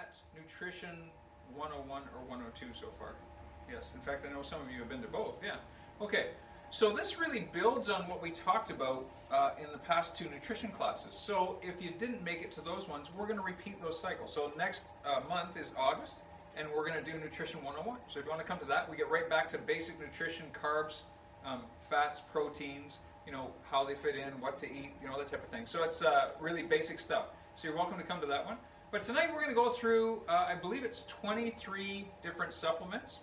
at Nutrition 101 or 102 so far? Yes, in fact I know some of you have been to both, yeah. Okay, so this really builds on what we talked about in the past two nutrition classes. So if you didn't make it to those ones, we're going to repeat those cycles. So next month is August, and we're going to do Nutrition 101. So if you want to come to that, we get right back to basic nutrition, carbs, fats, proteins, you know, how they fit in, what to eat, you know, that type of thing. So it's really basic stuff. So you're welcome to come to that one. But tonight we're going to go through, I believe it's 23 different supplements.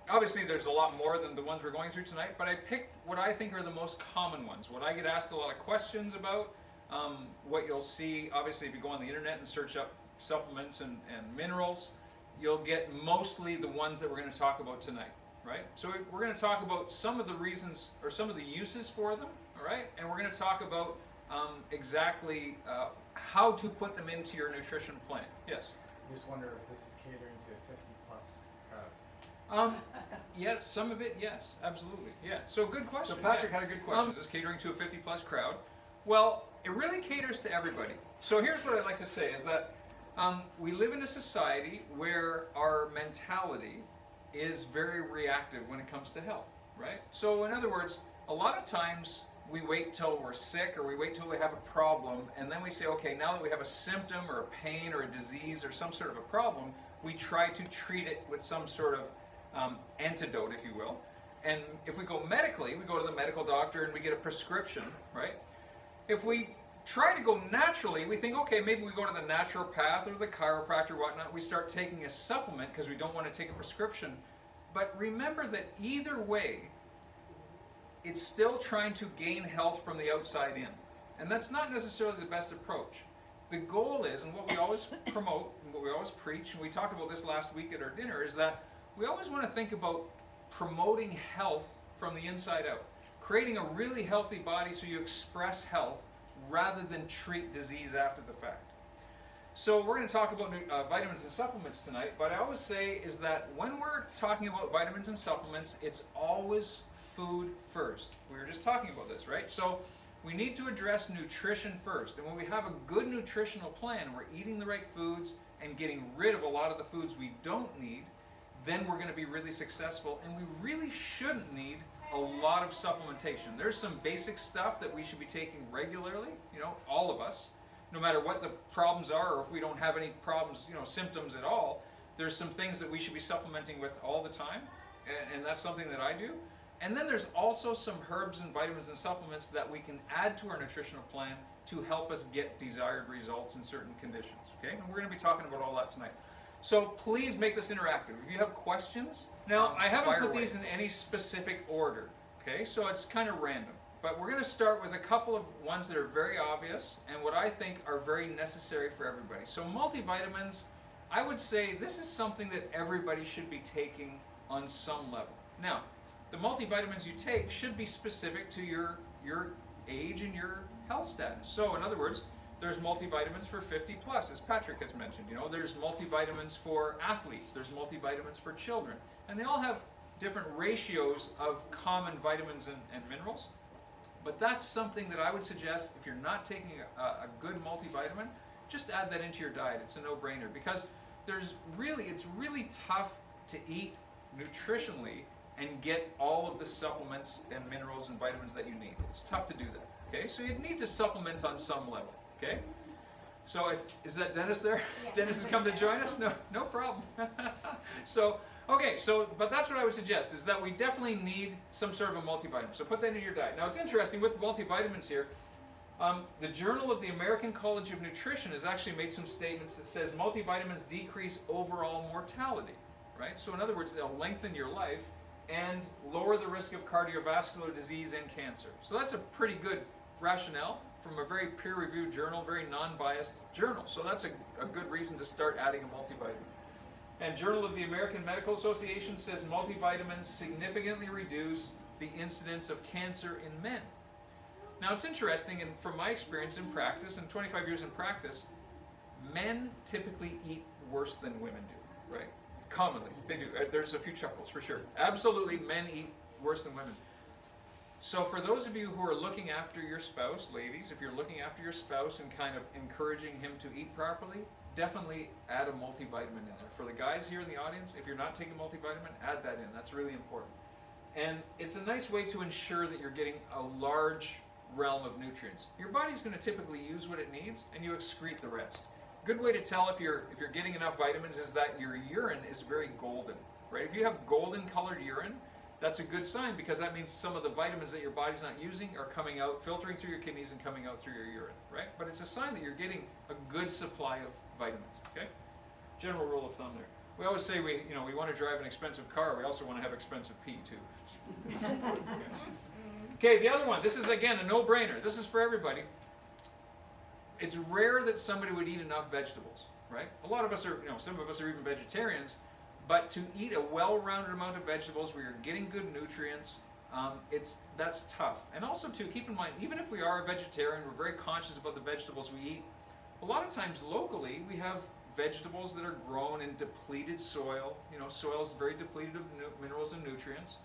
Obviously there's a lot more than the ones we're going through tonight, but I picked what I think are the most common ones, what I get asked a lot of questions about, what you'll see, obviously if you go on the internet and search up supplements and minerals, you'll get mostly the ones that we're going to talk about tonight, right? So we're going to talk about some of the reasons or some of the uses for them, all right? And we're going to talk about exactly how to put them into your nutrition plan. Yes? I just wonder if this is catering to a 50-plus crowd. Yes, some of it, yes, absolutely, yeah. So good question. So Patrick had a good question. Is this catering to a 50-plus crowd? Well, it really caters to everybody. So here's what I'd like to say is that we live in a society where our mentality is very reactive when it comes to health, right? So in other words, a lot of times we wait till we're sick or we wait till we have a problem and then we say, okay, now that we have a symptom or a pain or a disease or some sort of a problem, we try to treat it with some sort of antidote, if you will. And if we go medically, we go to the medical doctor and we get a prescription, right? If we try to go naturally, we think, okay, maybe we go to the naturopath or the chiropractor or whatnot, we start taking a supplement because we don't want to take a prescription. But remember that either way, it's still trying to gain health from the outside in. And that's not necessarily the best approach. The goal is, and what we always promote, and what we always preach, and we talked about this last week at our dinner, is that we always want to think about promoting health from the inside out. Creating a really healthy body so you express health rather than treat disease after the fact. So we're going to talk about vitamins and supplements tonight, but I always say is that when we're talking about vitamins and supplements, it's always food first. We were just talking about this, right? So we need to address nutrition first. And when we have a good nutritional plan, we're eating the right foods and getting rid of a lot of the foods we don't need, then we're going to be really successful. And we really shouldn't need a lot of supplementation. There's some basic stuff that we should be taking regularly, you know, all of us, no matter what the problems are or if we don't have any problems, you know, symptoms at all. There's some things that we should be supplementing with all the time, and that's something that I do. And then there's also some herbs and vitamins and supplements that we can add to our nutritional plan to help us get desired results in certain conditions, okay? And we're going to be talking about all that tonight. So please make this interactive. If you have questions, now I haven't put these in any specific order, okay? So it's kind of random. But we're going to start with a couple of ones that are very obvious and what I think are very necessary for everybody. So multivitamins, I would say this is something that everybody should be taking on some level. Now, the multivitamins you take should be specific to your age and your health status. So in other words, there's multivitamins for 50 plus, as Patrick has mentioned. You know, there's multivitamins for athletes, there's multivitamins for children, and they all have different ratios of common vitamins and minerals. But that's something that I would suggest if you're not taking a good multivitamin, just add that into your diet. It's a no-brainer because it's really tough to eat nutritionally and get all of the supplements and minerals and vitamins that you need. It's tough to do that, okay? So you need to supplement on some level, okay? So is that Dennis there? Yeah. Dennis has come to join us? No problem. But that's what I would suggest, is that we definitely need some sort of a multivitamin. So put that in your diet. Now it's interesting with multivitamins here, the Journal of the American College of Nutrition has actually made some statements that says multivitamins decrease overall mortality, right? So in other words, they'll lengthen your life and lower the risk of cardiovascular disease and cancer. So that's a pretty good rationale from a very peer-reviewed journal, very non-biased journal. So that's a good reason to start adding a multivitamin. And Journal of the American Medical Association says multivitamins significantly reduce the incidence of cancer in men. Now it's interesting, and from my experience in practice, and 25 years in practice, men typically eat worse than women do, right? Commonly, they do. There's a few chuckles for sure. Absolutely, men eat worse than women. So for those of you who are looking after your spouse, ladies, if you're looking after your spouse and kind of encouraging him to eat properly, definitely add a multivitamin in there. For the guys here in the audience, if you're not taking multivitamin, add that in. That's really important. And it's a nice way to ensure that you're getting a large realm of nutrients. Your body's going to typically use what it needs, and you excrete the rest. Good way to tell if you're getting enough vitamins is that your urine is very golden, right? If you have golden colored urine, that's a good sign, because that means some of the vitamins that your body's not using are coming out, filtering through your kidneys and coming out through your urine, right? But it's a sign that you're getting a good supply of vitamins, okay? General rule of thumb there. We always say we want to drive an expensive car. We also want to have expensive pee too. Okay, the other one. This is again a no-brainer. This is for everybody. It's rare that somebody would eat enough vegetables, right? A lot of us are, some of us are even vegetarians, but to eat a well-rounded amount of vegetables where you're getting good nutrients, that's tough. And also too, keep in mind, even if we are a vegetarian, we're very conscious about the vegetables we eat. A lot of times locally, we have vegetables that are grown in depleted soil. Soil is very depleted of minerals and nutrients.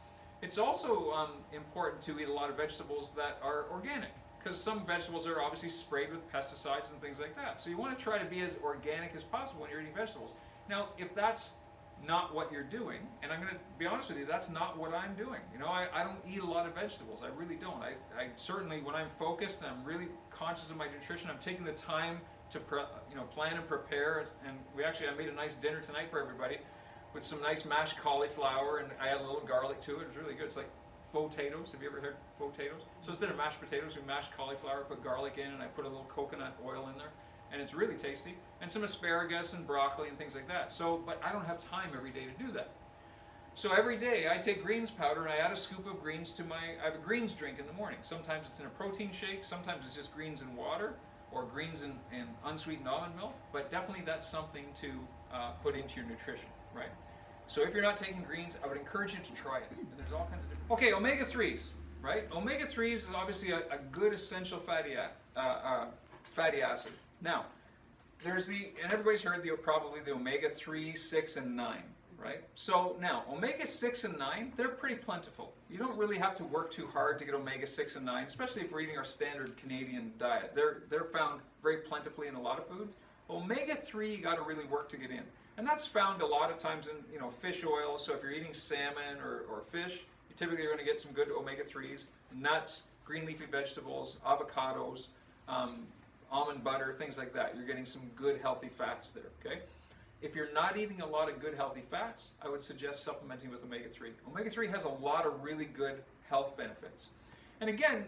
It's also important to eat a lot of vegetables that are organic, because some vegetables are obviously sprayed with pesticides and things like that. So you want to try to be as organic as possible when you're eating vegetables. Now, if that's not what you're doing, and I'm going to be honest with you, that's not what I'm doing. I don't eat a lot of vegetables. I really don't. I certainly, when I'm focused and I'm really conscious of my nutrition, I'm taking the time to plan and prepare. And I made a nice dinner tonight for everybody with some nice mashed cauliflower, and I add a little garlic to it. It was really good. It's like faux potatoes. Have you ever heard faux potatoes? So instead of mashed potatoes, we mashed cauliflower, put garlic in, and I put a little coconut oil in there. And it's really tasty. And some asparagus and broccoli and things like that. But I don't have time every day to do that. So every day I take greens powder and I add a scoop of greens to I have a greens drink in the morning. Sometimes it's in a protein shake, sometimes it's just greens in water, or greens in unsweetened almond milk. But definitely that's something to put into your nutrition, right? So if you're not taking greens, I would encourage you to try it. And there's all kinds of different... Okay, omega-3s, right? Omega-3s is obviously a good essential fatty acid. Now, there's and everybody's heard probably the omega-3, 6, and 9, right? So now, omega-6 and 9, they're pretty plentiful. You don't really have to work too hard to get omega-6 and 9, especially if we're eating our standard Canadian diet. They're found very plentifully in a lot of foods. Omega-3, you got to really work to get in. And that's found a lot of times in fish oil. So if you're eating salmon or fish, you typically are going to get some good omega-3s, nuts, green leafy vegetables, avocados, almond butter, things like that. You're getting some good healthy fats there, okay? If you're not eating a lot of good healthy fats, I would suggest supplementing with omega-3. Omega-3 has a lot of really good health benefits. And again,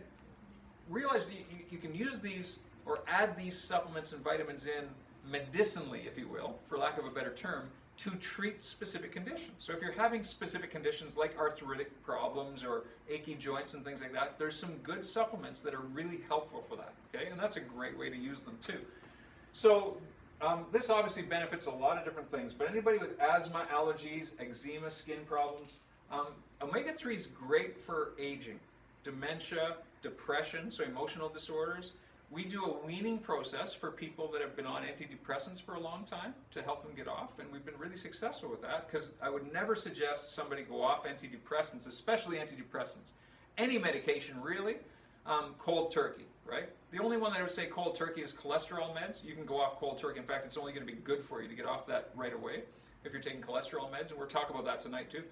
realize that you can use these or add these supplements and vitamins in medicinally, if you will, for lack of a better term, to treat specific conditions. So if you're having specific conditions like arthritic problems or achy joints and things like that, there's some good supplements that are really helpful for that, okay? And that's a great way to use them too. So this obviously benefits a lot of different things, but anybody with asthma, allergies, eczema, skin problems, omega-3 is great for aging, dementia, depression, so emotional disorders. We do a weaning process for people that have been on antidepressants for a long time to help them get off, and we've been really successful with that, because I would never suggest somebody go off antidepressants, especially antidepressants. Any medication, really, cold turkey, right? The only one that I would say cold turkey is cholesterol meds. You can go off cold turkey. In fact, it's only going to be good for you to get off that right away if you're taking cholesterol meds, and we'll talk about that tonight too.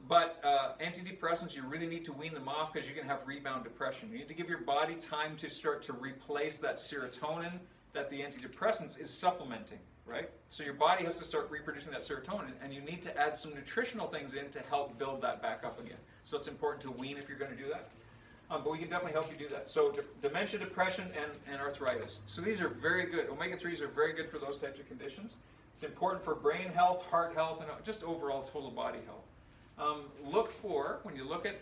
But antidepressants, you really need to wean them off, because you can have rebound depression. You need to give your body time to start to replace that serotonin that the antidepressants is supplementing, right? So your body has to start reproducing that serotonin, and you need to add some nutritional things in to help build that back up again. So it's important to wean if you're going to do that. But we can definitely help you do that. So dementia, depression, and arthritis. So these are very good. Omega-3s are very good for those types of conditions. It's important for brain health, heart health, and just overall total body health. Look for, when you look at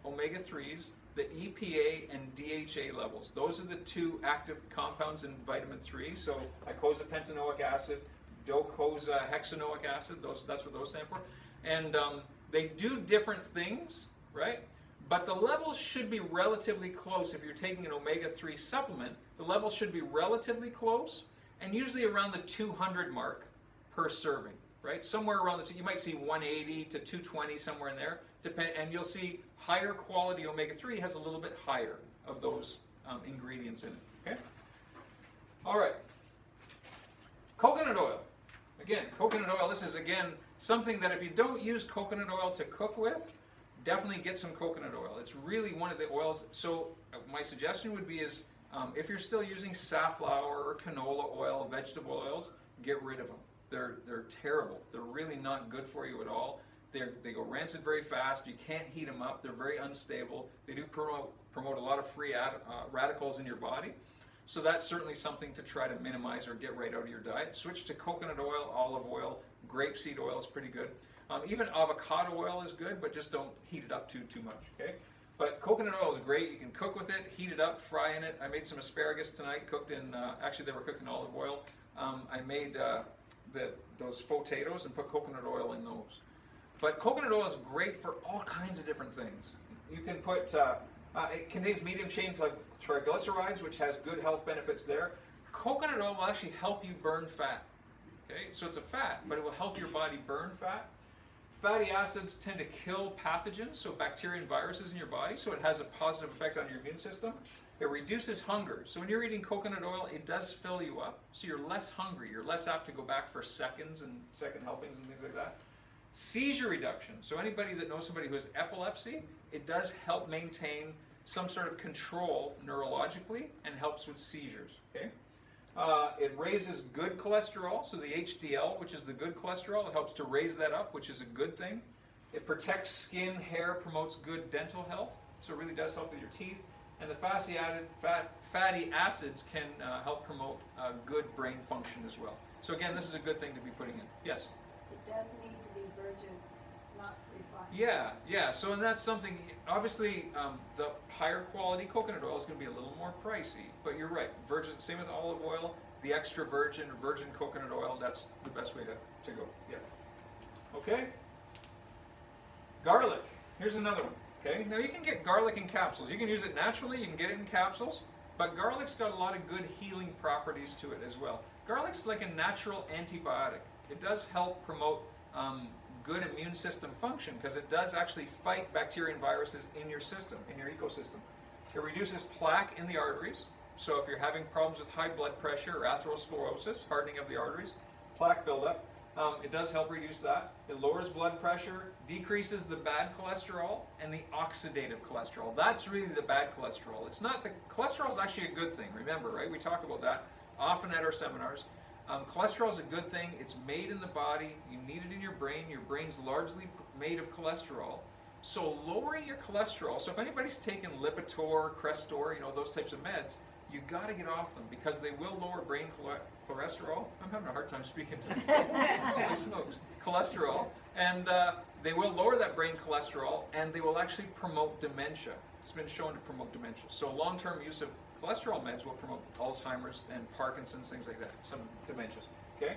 omega-3s, the EPA and DHA levels. Those are the two active compounds in vitamin 3. So icosapentaenoic acid, docosahexaenoic acid, that's what those stand for. And they do different things, right? But the levels should be relatively close. If you're taking an omega-3 supplement, the levels should be relatively close, and usually around the 200 mark per serving. Right, somewhere around you might see 180 to 220, somewhere in there. And you'll see higher quality omega-3 has a little bit higher of those ingredients in it. Okay. All right. Coconut oil. Again, coconut oil, this is again something that if you don't use coconut oil to cook with, definitely get some coconut oil. It's really one of the oils. So my suggestion would be is if you're still using safflower or canola oil, vegetable oils, get rid of them. They're terrible. They're really not good for you at all. They go rancid very fast. You can't heat them up. They're very unstable. They do promote a lot of free radicals in your body. So that's certainly something to try to minimize or get right out of your diet. Switch to coconut oil, olive oil, grapeseed oil is pretty good. Even avocado oil is good, but just don't heat it up too much, okay? But coconut oil is great. You can cook with it, heat it up, fry in it. I made some asparagus tonight, cooked in, actually they were cooked in olive oil. I made those potatoes and put coconut oil in those. But coconut oil is great for all kinds of different things. You can put, it contains medium chain triglycerides, which has good health benefits there. Coconut oil will actually help you burn fat. Okay, so it's a fat, but it will help your body burn fat. Fatty acids tend to kill pathogens, so bacteria and viruses in your body, so it has a positive effect on your immune system. It reduces hunger. So when you're eating coconut oil, it does fill you up, so you're less hungry. You're less apt to go back for seconds and second helpings and things like that. Seizure reduction. So anybody that knows somebody who has epilepsy, it does help maintain some sort of control neurologically and helps with seizures. Okay. It raises good cholesterol, so the HDL, which is the good cholesterol, it helps to raise that up, which is a good thing. It protects skin, hair, promotes good dental health, so it really does help with your teeth. And the fatty acids can help promote good brain function as well. So again, this is a good thing to be putting in. Yes? It does need to be virgin, not refined. Yeah. So and that's something, obviously the higher quality coconut oil is going to be a little more pricey, but you're right. Virgin, same with olive oil, the extra virgin coconut oil, that's the best way to go. Yeah. Okay? Garlic. Here's another one. Okay? Now you can get garlic in capsules. You can use it naturally, you can get it in capsules, but garlic's got a lot of good healing properties to it as well. Garlic's like a natural antibiotic. It does help promote good immune system function because it does actually fight bacteria and viruses in your system, in your ecosystem. It reduces plaque in the arteries. So if you're having problems with high blood pressure or atherosclerosis, hardening of the arteries, plaque buildup, it does help reduce that. It lowers blood pressure, decreases the bad cholesterol and the oxidative cholesterol. That's really the bad cholesterol. It's not the cholesterol is actually a good thing. Remember, right? We talk about that often at our seminars. Cholesterol is a good thing. It's made in the body. You need it in your brain. Your brain's largely made of cholesterol. So lowering your cholesterol, so if anybody's taken Lipitor, Crestor, those types of meds, you got to get off them because they will lower brain cholesterol. I'm having a hard time speaking today. Holy smokes. Cholesterol. And they will lower that brain cholesterol and they will actually promote dementia. It's been shown to promote dementia. So long-term use of cholesterol meds will promote Alzheimer's and Parkinson's, things like that, some dementias. Okay?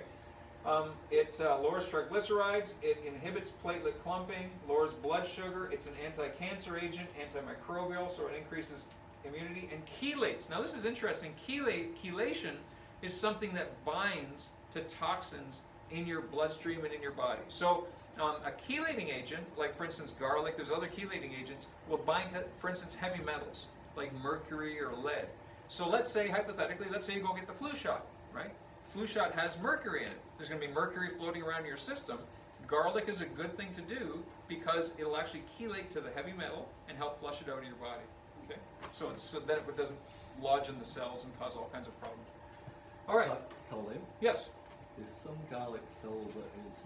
It lowers triglycerides, it inhibits platelet clumping, lowers blood sugar, it's an anti-cancer agent, antimicrobial, so it increases immunity, and chelates. Now this is interesting. Chelation is something that binds to toxins in your bloodstream and in your body. So a chelating agent, like for instance garlic, there's other chelating agents, will bind to, for instance, heavy metals like mercury or lead. So let's say, hypothetically, let's say you go get the flu shot, right? Flu shot has mercury in it. There's going to be mercury floating around in your system. Garlic is a good thing to do because it'll actually chelate to the heavy metal and help flush it out of your body. Okay, so that it doesn't lodge in the cells and cause all kinds of problems. All right. Colin, Yes. is some garlic sold that is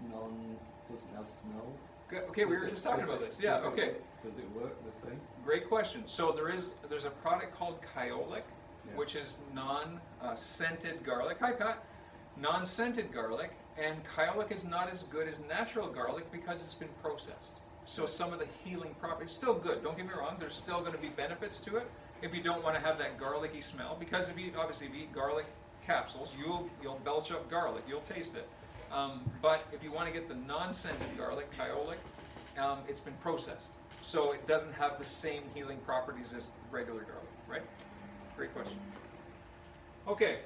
doesn't have smell? Good. Okay, we were just talking about this. Yeah. Okay. Does it work the same? Great question. So there's a product called Kyolic, which is non-scented garlic. Hi, Pat. Non-scented garlic, and Kyolic is not as good as natural garlic because it's been processed. So some of the healing properties, still good, don't get me wrong, there's still going to be benefits to it if you don't want to have that garlicky smell, because if you eat garlic capsules, you'll belch up garlic, you'll taste it. But if you want to get the non-scented garlic, Kyolic, it's been processed. So it doesn't have the same healing properties as regular garlic, right? Great question. Okay,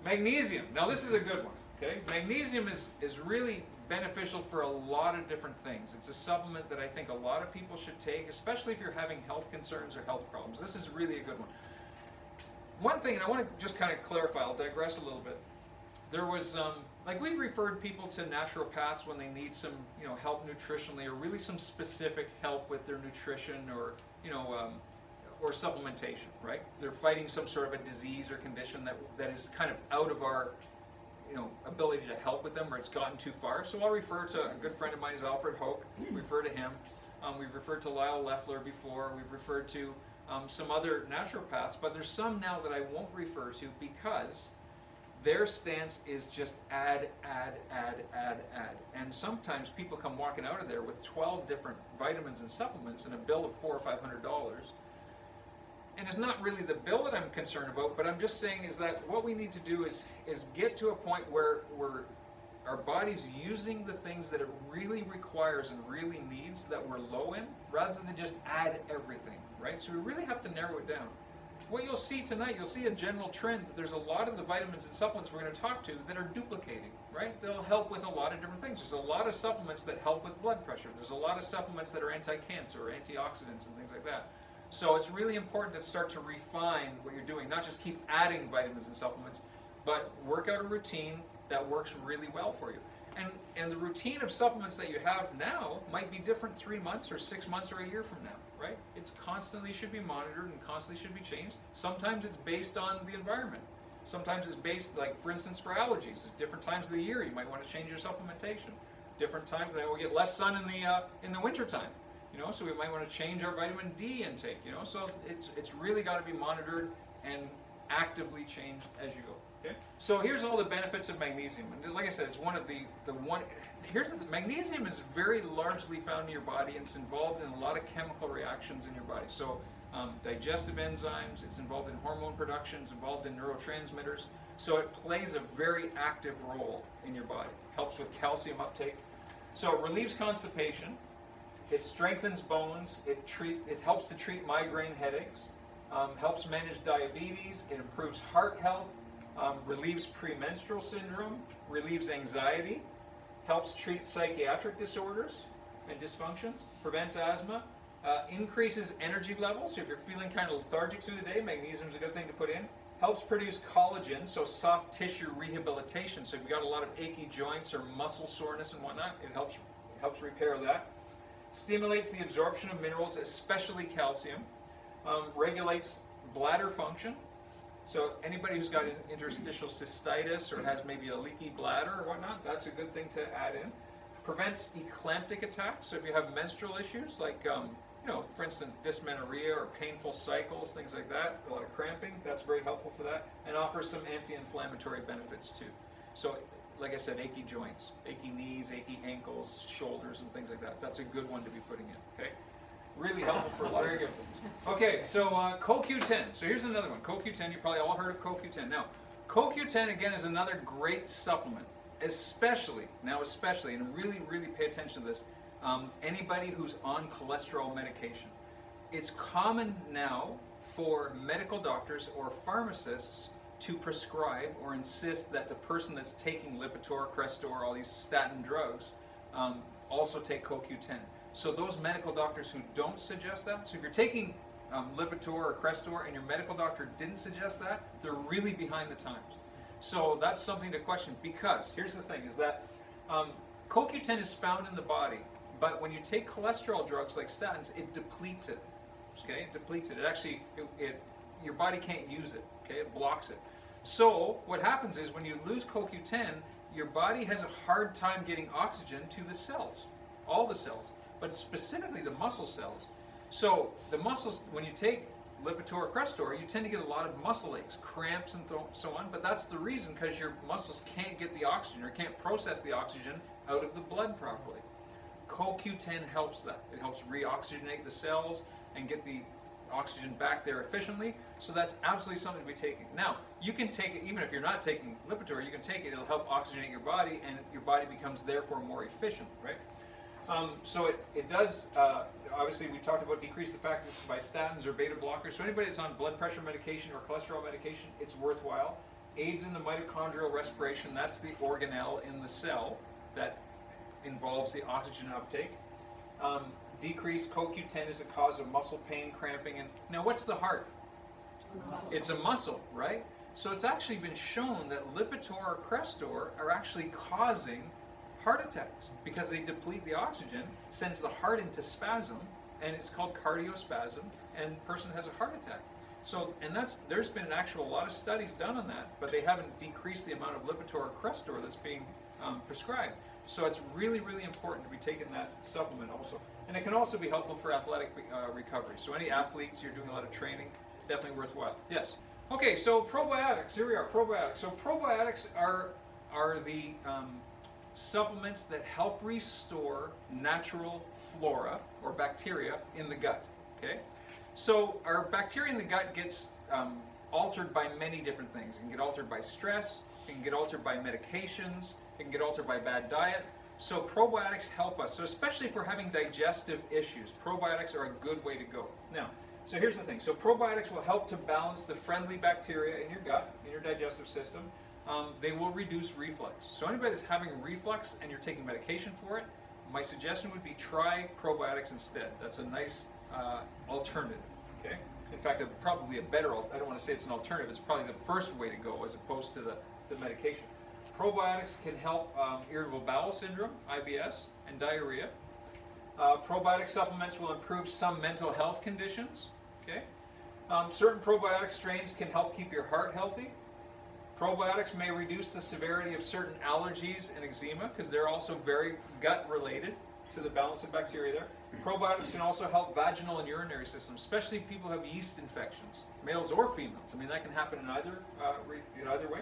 magnesium. Now this is a good one. Okay, magnesium is really beneficial for a lot of different things. It's a supplement that I think a lot of people should take, especially if you're having health concerns or health problems. This is really a good one. One thing, and I want to just kind of clarify, I'll digress a little bit. There was like we've referred people to naturopaths when they need some, help nutritionally, or really some specific help with their nutrition, or or supplementation, right? They're fighting some sort of a disease or condition that is kind of out of our, ability to help with them, or it's gotten too far. So I'll refer to a good friend of mine is Alfred Hoke. Refer to him. We've referred to Lyle Leffler before. We've referred to some other naturopaths, but there's some now that I won't refer to because their stance is just add. And sometimes people come walking out of there with 12 different vitamins and supplements and a bill of $400 or $500. And it's not really the bill that I'm concerned about, but I'm just saying is that what we need to do is get to a point where our body's using the things that it really requires and really needs that we're low in, rather than just add everything, right? So we really have to narrow it down. What you'll see tonight, you'll see a general trend that there's a lot of the vitamins and supplements we're going to talk to that are duplicating, right? They'll help with a lot of different things. There's a lot of supplements that help with blood pressure. There's a lot of supplements that are anti-cancer or antioxidants and things like that. So it's really important to start to refine what you're doing, not just keep adding vitamins and supplements, but work out a routine that works really well for you. And the routine of supplements that you have now might be different 3 months or 6 months or a year from now, right? It's constantly should be monitored and constantly should be changed. Sometimes it's based on the environment. Sometimes it's based, like for instance, for allergies. At different times of the year, you might want to change your supplementation. Different times, we get less sun in the winter time. So we might want to change our vitamin D intake, so it's really got to be monitored and actively changed as you go. Okay? So here's all the benefits of magnesium, and like I said, it's one of magnesium is very largely found in your body, and it's involved in a lot of chemical reactions in your body. So digestive enzymes, it's involved in hormone production, it's involved in neurotransmitters. So it plays a very active role in your body. Helps with calcium uptake. So it relieves constipation. It strengthens bones, it helps to treat migraine headaches, helps manage diabetes, it improves heart health, relieves premenstrual syndrome, relieves anxiety, helps treat psychiatric disorders and dysfunctions, prevents asthma, increases energy levels. So if you're feeling kind of lethargic through the day, magnesium is a good thing to put in. Helps produce collagen, so soft tissue rehabilitation. So if you've got a lot of achy joints or muscle soreness and whatnot, it helps repair that. Stimulates the absorption of minerals, especially calcium. Regulates bladder function. So anybody who's got interstitial cystitis or has maybe a leaky bladder or whatnot, that's a good thing to add in. Prevents eclamptic attacks. So if you have menstrual issues like, for instance, dysmenorrhea or painful cycles, things like that, a lot of cramping, that's very helpful for that. And offers some anti-inflammatory benefits too. So like I said, achy joints, achy knees, achy ankles, shoulders, and things like that. That's a good one to be putting in, okay? Really helpful for a lot. Very good. Okay, so CoQ10. So here's another one. CoQ10, you probably all heard of CoQ10. Now, CoQ10, again, is another great supplement, especially, and really, really pay attention to this, anybody who's on cholesterol medication. It's common now for medical doctors or pharmacists to prescribe or insist that the person that's taking Lipitor, Crestor, all these statin drugs, also take CoQ10. So those medical doctors who don't suggest that, so if you're taking Lipitor or Crestor and your medical doctor didn't suggest that, they're really behind the times. So that's something to question, because here's the thing, is that CoQ10 is found in the body, but when you take cholesterol drugs like statins, it depletes it. Okay, it depletes it. It actually, your body can't use it. Okay, it blocks it. So what happens is when you lose CoQ10, your body has a hard time getting oxygen to the cells, all the cells, but specifically the muscle cells. So the muscles, when you take Lipitor or Crestor, you tend to get a lot of muscle aches, cramps, and so on. But that's the reason, because your muscles can't get the oxygen or can't process the oxygen out of the blood properly. CoQ10 helps that. It helps reoxygenate the cells and get the oxygen back there efficiently. So that's absolutely something to be taking. Now, you can take it, even if you're not taking Lipitor, you can take it, it'll help oxygenate your body, and your body becomes therefore more efficient, right? So it does, obviously we talked about decrease the effectiveness by statins or beta blockers. So anybody that's on blood pressure medication or cholesterol medication, it's worthwhile. Aids in the mitochondrial respiration, that's the organelle in the cell that involves the oxygen uptake. Decreased CoQ10 is a cause of muscle pain, cramping, and now what's the heart? It's a muscle, right? So it's actually been shown that Lipitor or Crestor are actually causing heart attacks because they deplete the oxygen, sends the heart into spasm, and it's called cardiospasm, and the person has a heart attack. So, and there's been a lot of studies done on that, but they haven't decreased the amount of Lipitor or Crestor that's being prescribed. So it's really, really important to be taking that supplement also. And it can also be helpful for athletic recovery. So any athletes, you're doing a lot of training, definitely worthwhile. Yes. Okay, so probiotics. Here we are, probiotics. So probiotics are the supplements that help restore natural flora or bacteria in the gut. Okay. So our bacteria in the gut gets altered by many different things. It can get altered by stress, it can get altered by medications, it can get altered by bad diet. So probiotics help us. So especially if we're having digestive issues, probiotics are a good way to go. Now, so here's the thing. So probiotics will help to balance the friendly bacteria in your gut, in your digestive system. They will reduce reflux. So anybody that's having reflux and you're taking medication for it, my suggestion would be try probiotics instead. That's a nice alternative. Okay. In fact, probably a better. I don't want to say it's an alternative. It's probably the first way to go as opposed to the medication. Probiotics can help irritable bowel syndrome, IBS, and diarrhea. Probiotic supplements will improve some mental health conditions. Okay. Certain probiotic strains can help keep your heart healthy. Probiotics may reduce the severity of certain allergies and eczema because they're also very gut related to the balance of bacteria there. Probiotics can also help vaginal and urinary systems, especially people who have yeast infections, males or females. I mean, that can happen in either way.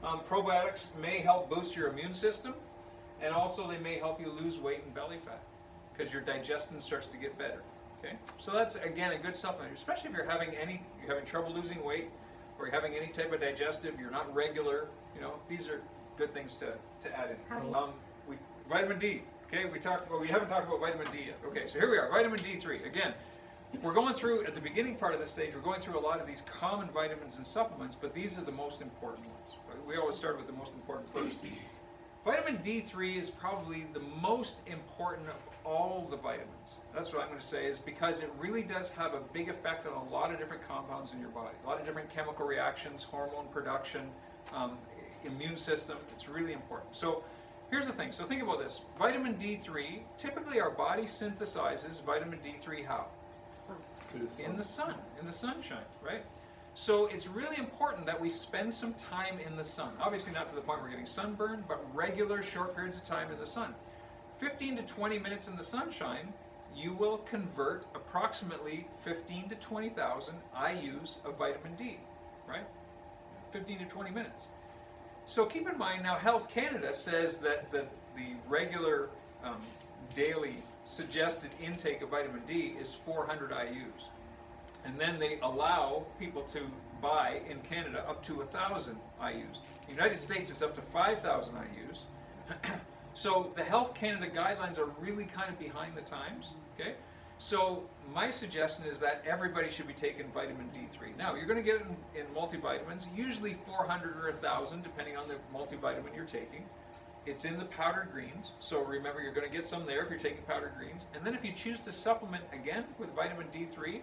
Probiotics may help boost your immune system, and also they may help you lose weight and belly fat because your digestion starts to get better. Okay, so that's again a good supplement, especially if you're having trouble losing weight, or you're having any type of digestive, you're not regular. You know, these are good things to add in. Vitamin D. Okay, we haven't talked about vitamin D yet. Okay, so here we are, vitamin D3. Again, we're going through, at the beginning part of the stage, we're going through a lot of these common vitamins and supplements, but these are the most important ones. We always start with the most important first. Vitamin D3 is probably the most important of all the vitamins. That's what I'm going to say, is because it really does have a big effect on a lot of different compounds in your body, a lot of different chemical reactions, hormone production, immune system. It's really important. So here's the thing. So think about this. Vitamin D3, typically our body synthesizes vitamin D3 how? In the sun, in the sunshine, right? So it's really important that we spend some time in the sun. Obviously not to the point where we're getting sunburned, but regular short periods of time in the sun. 15 to 20 minutes in the sunshine, you will convert approximately 15 to 20,000 IUs of vitamin D, right? 15 to 20 minutes. So keep in mind now, Health Canada says that the regular daily suggested intake of vitamin D is 400 IUs. And then they allow people to buy in Canada up to 1,000 IUs. The United States is up to 5,000 IUs. So the Health Canada guidelines are really kind of behind the times. Okay, so my suggestion is that everybody should be taking vitamin D3. Now you're going to get it in multivitamins, usually 400 or 1,000, depending on the multivitamin you're taking. It's in the powdered greens, so remember you're going to get some there if you're taking powdered greens. And then if you choose to supplement again with vitamin D3,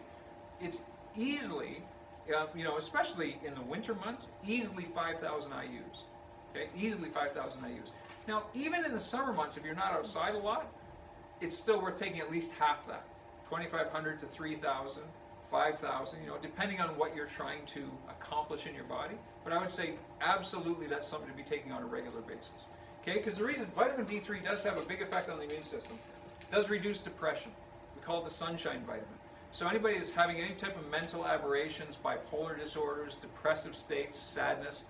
it's easily, especially in the winter months, easily 5,000 IUs. Okay, easily 5,000 IUs. Now, even in the summer months, if you're not outside a lot, it's still worth taking at least half that, 2,500 to 3,000, 5,000, depending on what you're trying to accomplish in your body. But I would say absolutely that's something to be taking on a regular basis. Okay, because the reason vitamin D3 does have a big effect on the immune system, it does reduce depression. We call it the sunshine vitamin. So anybody that's having any type of mental aberrations, bipolar disorders, depressive states, sadness,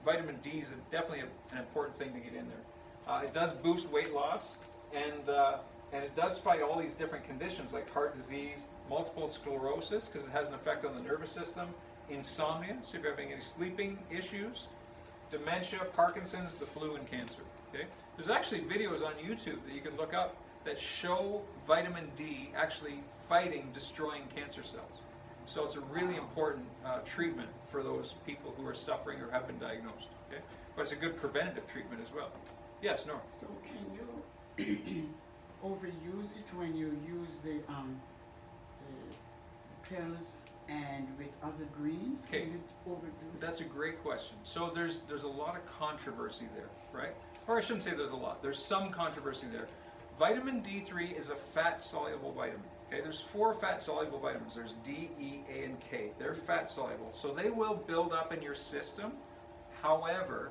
vitamin D is definitely an important thing to get in there. It does boost weight loss, and it does fight all these different conditions like heart disease, multiple sclerosis, because it has an effect on the nervous system, insomnia, so if you're having any sleeping issues, dementia, Parkinson's, the flu, and cancer. Okay? There's actually videos on YouTube that you can look up that show vitamin D actually fighting, destroying cancer cells. So it's a really important treatment for those people who are suffering or have been diagnosed. Okay? But it's a good preventative treatment as well. Yes, Nora? So can you overuse it when you use the pills And with other greens, Okay. can you overdo it? That's a great question. So there's a lot of controversy there, right? Or I shouldn't say there's a lot. There's some controversy there. Vitamin D3 is a fat-soluble vitamin. Okay, there's 4 fat-soluble vitamins. There's D, E, A, and K. They're fat-soluble, so they will build up in your system. However,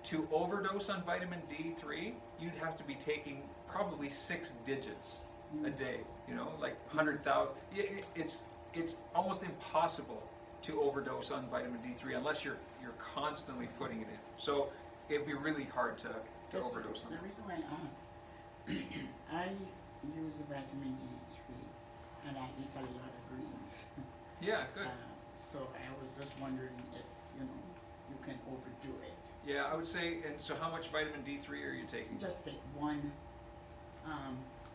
to overdose on vitamin D3, you'd have to be taking probably 6 digits a day. You know, like 100,000. It's almost impossible to overdose on vitamin D3 unless you're constantly putting it in. So it'd be really hard to Yes, overdose on the it. reason why I ask, I use vitamin D3 and I eat a lot of greens. Yeah, good. So I was just wondering if, you know, you can overdo it. Yeah, I would say. And so, how much vitamin D3 are you taking? Just take one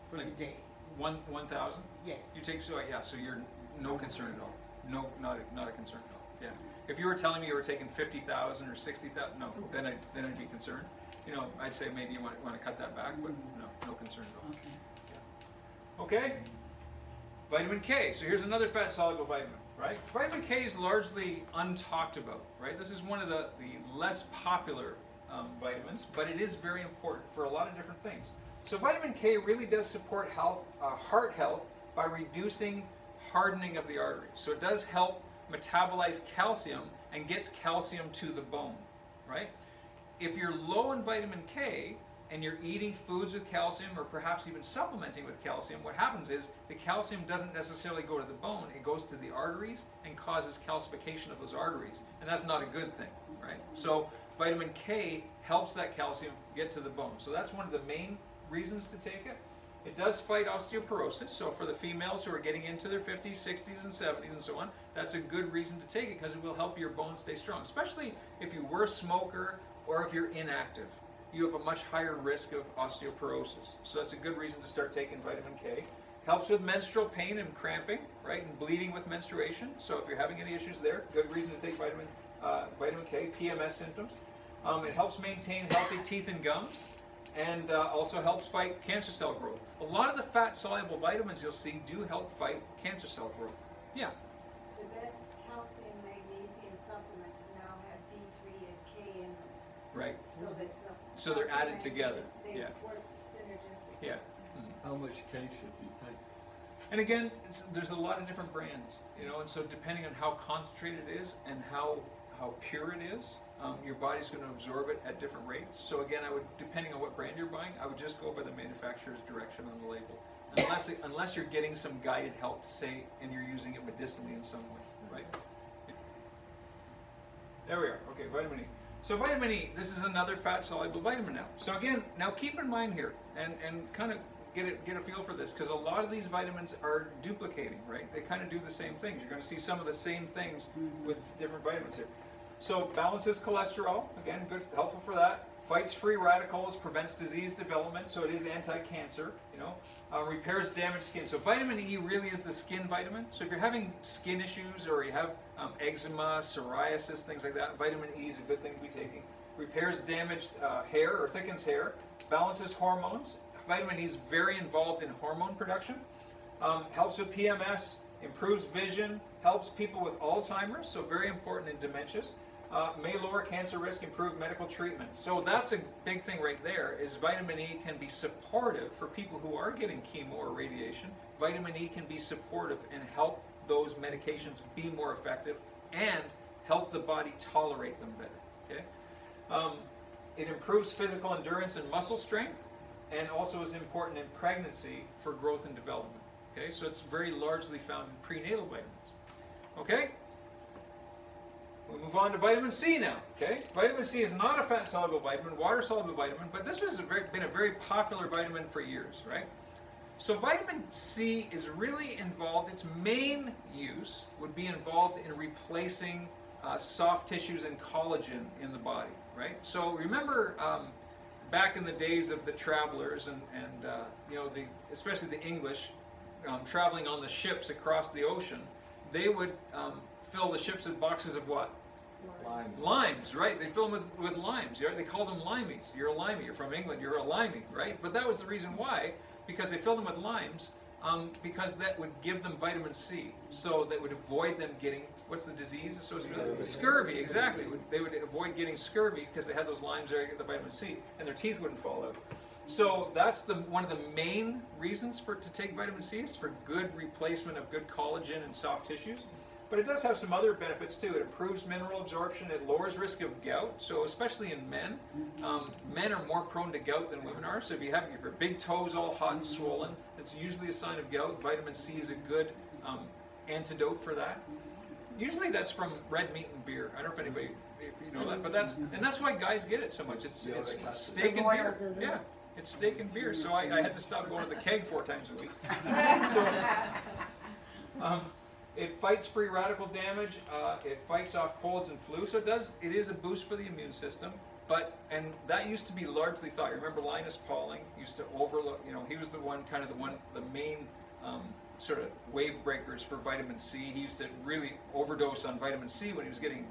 for the Like- day. 1,000. Yes. You take so yeah. So you're no concern at all. No, not a concern at all. Yeah. If you were telling me you were taking 50,000 or 60,000, no, then I'd be concerned. You know, I'd say maybe you want to cut that back, but no concern at all. Okay. Okay. Vitamin K. So here's another fat-soluble vitamin, right? Vitamin K is largely untalked about, right? This is one of the less popular vitamins, but it is very important for a lot of different things. So vitamin K really does support heart health by reducing hardening of the arteries. So it does help metabolize calcium and gets calcium to the bone, right? If you're low in vitamin K and you're eating foods with calcium or perhaps even supplementing with calcium, what happens is the calcium doesn't necessarily go to the bone, it goes to the arteries and causes calcification of those arteries. And that's not a good thing, right? So vitamin K helps that calcium get to the bone. So that's one of the main reasons to take it. It does fight osteoporosis, so for the females who are getting into their 50s, 60s, and 70s and so on, that's a good reason to take it because it will help your bones stay strong, especially if you were a smoker or if you're inactive. You have a much higher risk of osteoporosis. So that's a good reason to start taking vitamin K. Helps with menstrual pain and cramping, right, and bleeding with menstruation. So if you're having any issues there, good reason to take vitamin K, PMS symptoms. It helps maintain healthy teeth and gums. And also helps fight cancer cell growth. A lot of the fat-soluble vitamins you'll see do help fight cancer cell growth. Yeah. The best calcium magnesium supplements now have D3 and K in them. Right. So that So they're calcium added together. They Yeah. work synergistically. Yeah. How much K should you take? And again, there's a lot of different brands, you know, and so depending on how concentrated it is and how pure it is, your body's going to absorb it at different rates. So again, depending on what brand you're buying, I would just go by the manufacturer's direction on the label, unless you're getting some guided help to say, and you're using it medicinally in some way, right? There we are. Okay, vitamin E. So vitamin E, this is another fat-soluble vitamin now. So again, now keep in mind here, and kind of get a feel for this, because a lot of these vitamins are duplicating, right? They kind of do the same things. You're going to see some of the same things with different vitamins here. So balances cholesterol, again, good, helpful for that. Fights free radicals, prevents disease development, so it is anti-cancer, you know. Repairs damaged skin. So vitamin E really is the skin vitamin. So if you're having skin issues or you have eczema, psoriasis, things like that, vitamin E is a good thing to be taking. Repairs damaged hair or thickens hair. Balances hormones. Vitamin E is very involved in hormone production. Helps with PMS, improves vision, helps people with Alzheimer's, so very important in dementias. May lower cancer risk, improve medical treatment. So that's a big thing right there, is vitamin E can be supportive for people who are getting chemo or radiation. Vitamin E can be supportive and help those medications be more effective and help the body tolerate them better. Okay? It improves physical endurance and muscle strength, and also is important in pregnancy for growth and development. Okay, so it's very largely found in prenatal vitamins. Okay? We move on to vitamin C now. Okay, vitamin C is not a fat-soluble vitamin, water-soluble vitamin, but this has been a very popular vitamin for years, right? So vitamin C is really involved. Its main use would be involved in replacing soft tissues and collagen in the body, right? So remember back in the days of the travelers and you know, especially the English traveling on the ships across the ocean, they would fill the ships with boxes of what? Limes. Limes, right? They fill them with limes. They called them limeys. You're a limey. You're from England. You're a limey, right? But that was the reason why, because they filled them with limes. because that would give them vitamin C. So that would avoid them getting, what's the disease associated with it? Scurvy, exactly. They would avoid getting scurvy because they had those limes there to get the vitamin C, and their teeth wouldn't fall out. So that's one of the main reasons to take vitamin C, is for good replacement of good collagen and soft tissues. But it does have some other benefits too. It improves mineral absorption. It lowers risk of gout. So especially in men, men are more prone to gout than women are. So if your big toes all hot and swollen, it's usually a sign of gout. Vitamin C is a good antidote for that. Usually that's from red meat and beer. I don't know if you know that, but that's why guys get it so much. It's steak and beer. Yeah, it's steak and beer. So I had to stop going to the keg 4 times a week. It fights free radical damage. It fights off colds and flu. So it is a boost for the immune system. And that used to be largely thought. You remember Linus Pauling used to overlook. He was the main sort of wave breakers for vitamin C. He used to really overdose on vitamin C when he was getting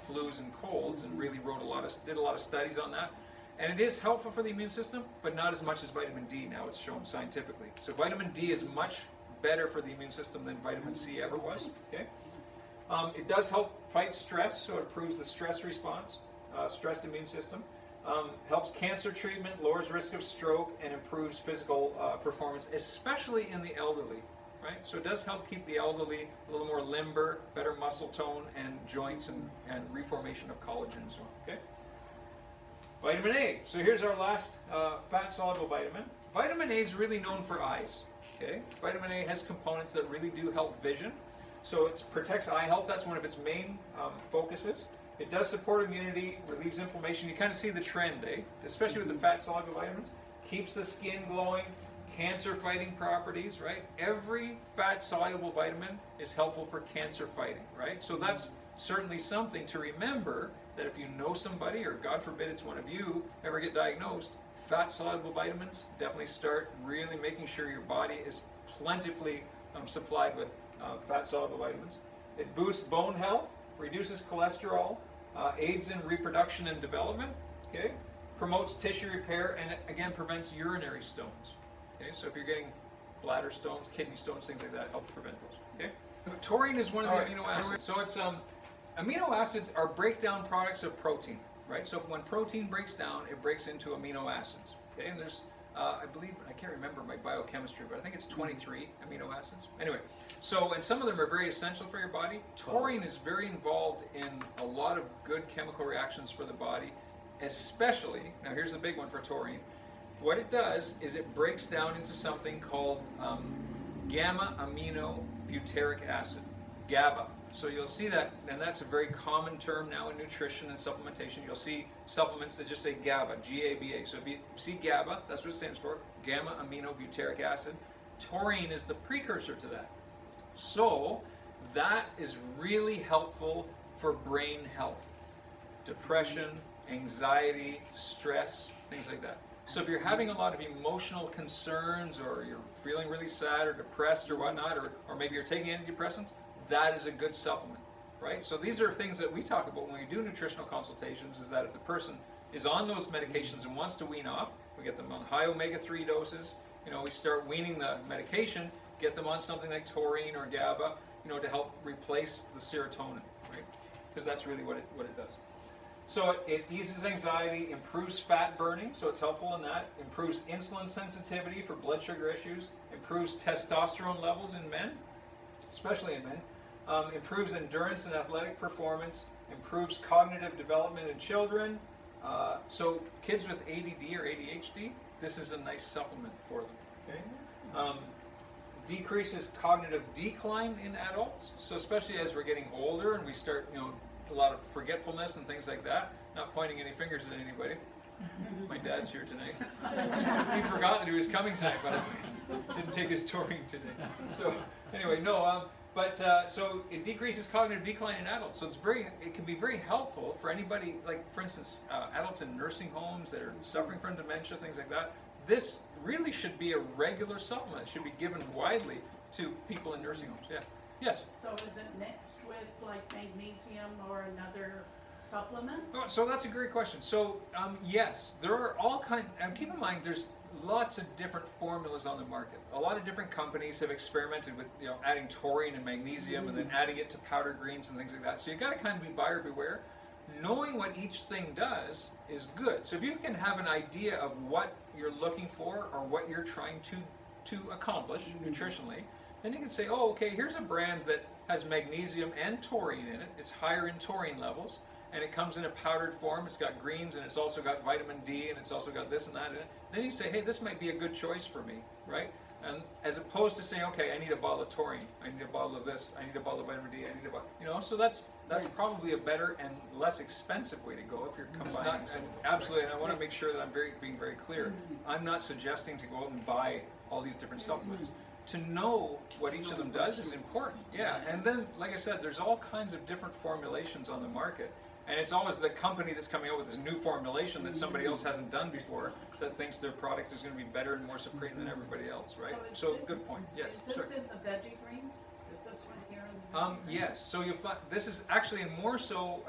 flus and colds, and really did a lot of studies on that. And it is helpful for the immune system, but not as much as vitamin D. Now it's shown scientifically. So vitamin D is much better for the immune system than vitamin C ever was. Okay, it does help fight stress, so it improves the stress response, stressed immune system. Helps cancer treatment, lowers risk of stroke, and improves physical performance, especially in the elderly. Right, so it does help keep the elderly a little more limber, better muscle tone, and joints and reformation of collagen and so on. Okay. Vitamin A. So here's our last fat-soluble vitamin. Vitamin A is really known for eyes. Okay, vitamin A has components that really do help vision. So it protects eye health. That's one of its main focuses. It does support immunity, relieves inflammation. You kind of see the trend, especially with the fat-soluble vitamins. Keeps the skin glowing, cancer-fighting properties, right? Every fat-soluble vitamin is helpful for cancer fighting, right? So that's certainly something to remember, that if you know somebody, or God forbid it's one of you, ever get diagnosed, fat-soluble vitamins, definitely start really making sure your body is plentifully supplied with fat-soluble vitamins. It boosts bone health, reduces cholesterol, aids in reproduction and development, okay? Promotes tissue repair, and again prevents urinary stones. Okay, so if you're getting bladder stones, kidney stones, things like that, help prevent those. Okay, taurine is one of the amino acids. So it's amino acids are breakdown products of protein, right? So when protein breaks down, it breaks into amino acids. Okay, and there's I believe, I can't remember my biochemistry, but I think it's 23 amino acids. Anyway, so, and some of them are very essential for your body. Taurine is very involved in a lot of good chemical reactions for the body, especially, now here's the big one for taurine. What it does is it breaks down into something called gamma-aminobutyric acid, GABA. So you'll see that, and that's a very common term now in nutrition and supplementation. You'll see supplements that just say GABA, G-A-B-A. So if you see GABA, that's what it stands for, gamma-aminobutyric acid. Taurine is the precursor to that. So that is really helpful for brain health, depression, anxiety, stress, things like that. So if you're having a lot of emotional concerns, or you're feeling really sad or depressed or whatnot, or maybe you're taking antidepressants, that is a good supplement, right? So these are things that we talk about when we do nutritional consultations, is that if the person is on those medications and wants to wean off, we get them on high omega-3 doses, we start weaning the medication, get them on something like taurine or GABA, to help replace the serotonin, right? Because that's really what it does. So it eases anxiety, improves fat burning, so it's helpful in that, improves insulin sensitivity for blood sugar issues, improves testosterone levels in men, especially in men, improves endurance and athletic performance, improves cognitive development in children. So kids with ADD or ADHD, this is a nice supplement for them. Okay? Decreases cognitive decline in adults. So especially as we're getting older and we start, a lot of forgetfulness and things like that. Not pointing any fingers at anybody. My dad's here tonight. He forgot that he was coming tonight, but didn't take his taurine today. So anyway, so it decreases cognitive decline in adults. So it can be very helpful for anybody, like for instance, adults in nursing homes that are suffering from dementia, things like that. This really should be a regular supplement. It should be given widely to people in nursing homes. Yeah. Yes. So is it mixed with like magnesium or another supplement? Oh, so that's a great question. So yes, there are all kinds. And keep in mind, there's lots of different formulas on the market. A lot of different companies have experimented with, you know, adding taurine and magnesium and then adding it to powdered greens and things like that. So you got to kind of be buyer beware. Knowing what each thing does is good. So if you can have an idea of what you're looking for or what you're trying to accomplish nutritionally, then you can say, oh, okay, here's a brand that has magnesium and taurine in it. It's higher in taurine levels, and it comes in a powdered form. It's got greens, and it's also got vitamin D, and it's also got this and that in it. Then you say, hey, this might be a good choice for me, right? And as opposed to saying, okay, I need a bottle of taurine, I need a bottle of this, I need a bottle of vitamin D, I need a bottle, you know. So that's probably a better and less expensive way to go if you're combining. And absolutely, and I want to make sure that I'm being very clear. I'm not suggesting to go out and buy all these different supplements. To know what each of them does is important. Yeah, and then, like I said, there's all kinds of different formulations on the market. And it's always the company that's coming out with this new formulation that somebody else hasn't done before that thinks their product is going to be better and more supreme than everybody else, right? So good point. Yes. Is this in the veggie greens? Is this one here in the veggie greens? Yes. So you'll find this is actually more so.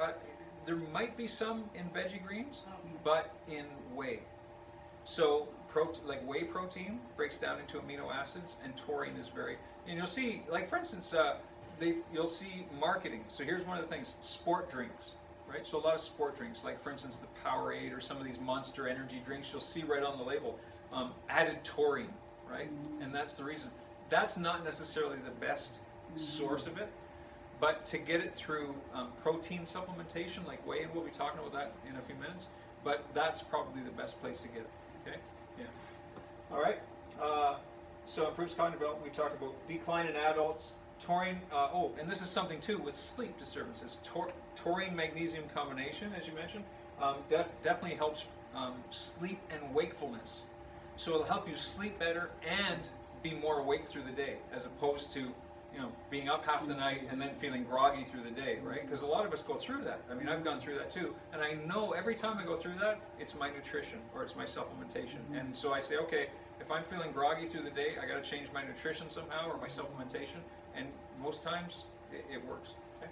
There might be some in veggie greens, but in whey. So like whey protein breaks down into amino acids, and taurine is very. And you'll see, like for instance, you'll see marketing. So here's one of the things: sport drinks. Right, so a lot of sport drinks, like for instance the Powerade or some of these Monster energy drinks, you'll see right on the label, added taurine, right? And that's the reason. That's not necessarily the best source of it, but to get it through protein supplementation, like whey, and we'll be talking about that in a few minutes, but that's probably the best place to get it, okay? Yeah. All right, so improves cognitive development, we talked about decline in adults, taurine, and this is something too with sleep disturbances. Taurine magnesium combination, as you mentioned, definitely helps sleep and wakefulness. So it'll help you sleep better and be more awake through the day, as opposed to, you know, being up half the night and then feeling groggy through the day, right? Because a lot of us go through that. I mean, I've gone through that too, and I know every time I go through that, it's my nutrition or it's my supplementation. And so I say, okay, if I'm feeling groggy through the day, I got to change my nutrition somehow or my supplementation. And most times it works. Okay?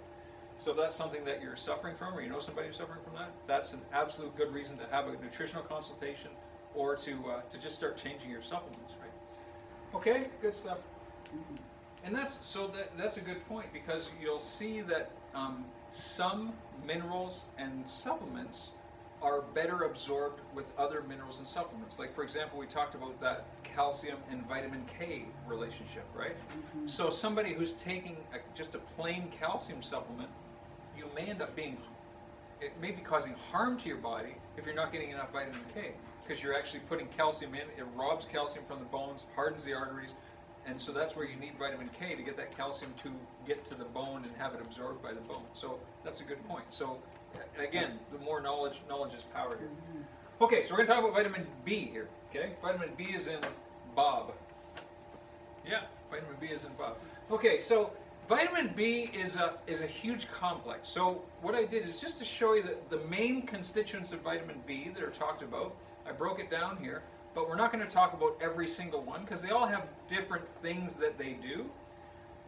So if that's something that you're suffering from, or you know somebody who's suffering from that, that's an absolute good reason to have a nutritional consultation, or to just start changing your supplements. Right? Okay, good stuff. And that's a good point, because you'll see that some minerals and supplements are better absorbed with other minerals and supplements. Like for example, we talked about that calcium and vitamin K relationship, right? So somebody who's taking just a plain calcium supplement, you may end up it may be causing harm to your body if you're not getting enough vitamin K, because you're actually putting calcium in, it robs calcium from the bones, hardens the arteries, and so that's where you need vitamin K to get that calcium to get to the bone and have it absorbed by the bone. So that's a good point. So again, the more knowledge is power here. Okay, so we're going to talk about vitamin B here. Okay, vitamin B is in Bob. Yeah, vitamin B is in Bob. Okay, so vitamin B is a huge complex. So what I did is just to show you the main constituents of vitamin B that are talked about. I broke it down here, but we're not going to talk about every single one because they all have different things that they do.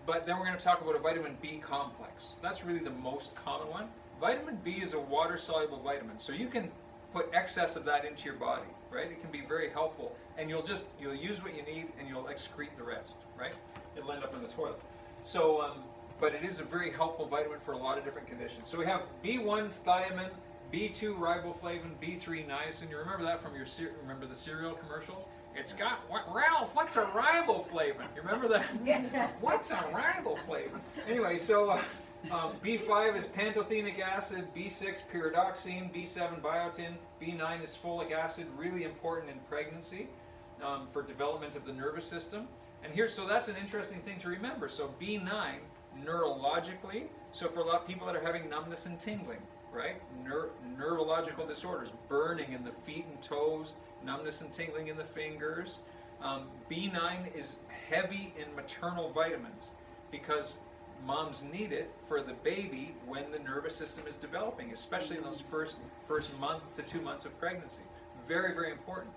But then we're going to talk about a vitamin B complex. That's really the most common one. Vitamin B is a water-soluble vitamin, so you can put excess of that into your body, right? It can be very helpful, and you'll use what you need, and you'll excrete the rest, right? It'll end up in the toilet. So, but it is a very helpful vitamin for a lot of different conditions. So we have B1 thiamine, B2 riboflavin, B3 niacin. You remember that from remember the cereal commercials? It's got, Ralph, what's a riboflavin? You remember that? What's a riboflavin? Anyway, so B5 is pantothenic acid, B6 pyridoxine, B7 biotin, B9 is folic acid, really important in pregnancy for development of the nervous system. And here, so that's an interesting thing to remember. So B9, neurologically, so for a lot of people that are having numbness and tingling, right? Neurological disorders, burning in the feet and toes, numbness and tingling in the fingers. B9 is heavy in maternal vitamins because moms need it for the baby when the nervous system is developing, especially in those first month to 2 months of pregnancy. Very, very important.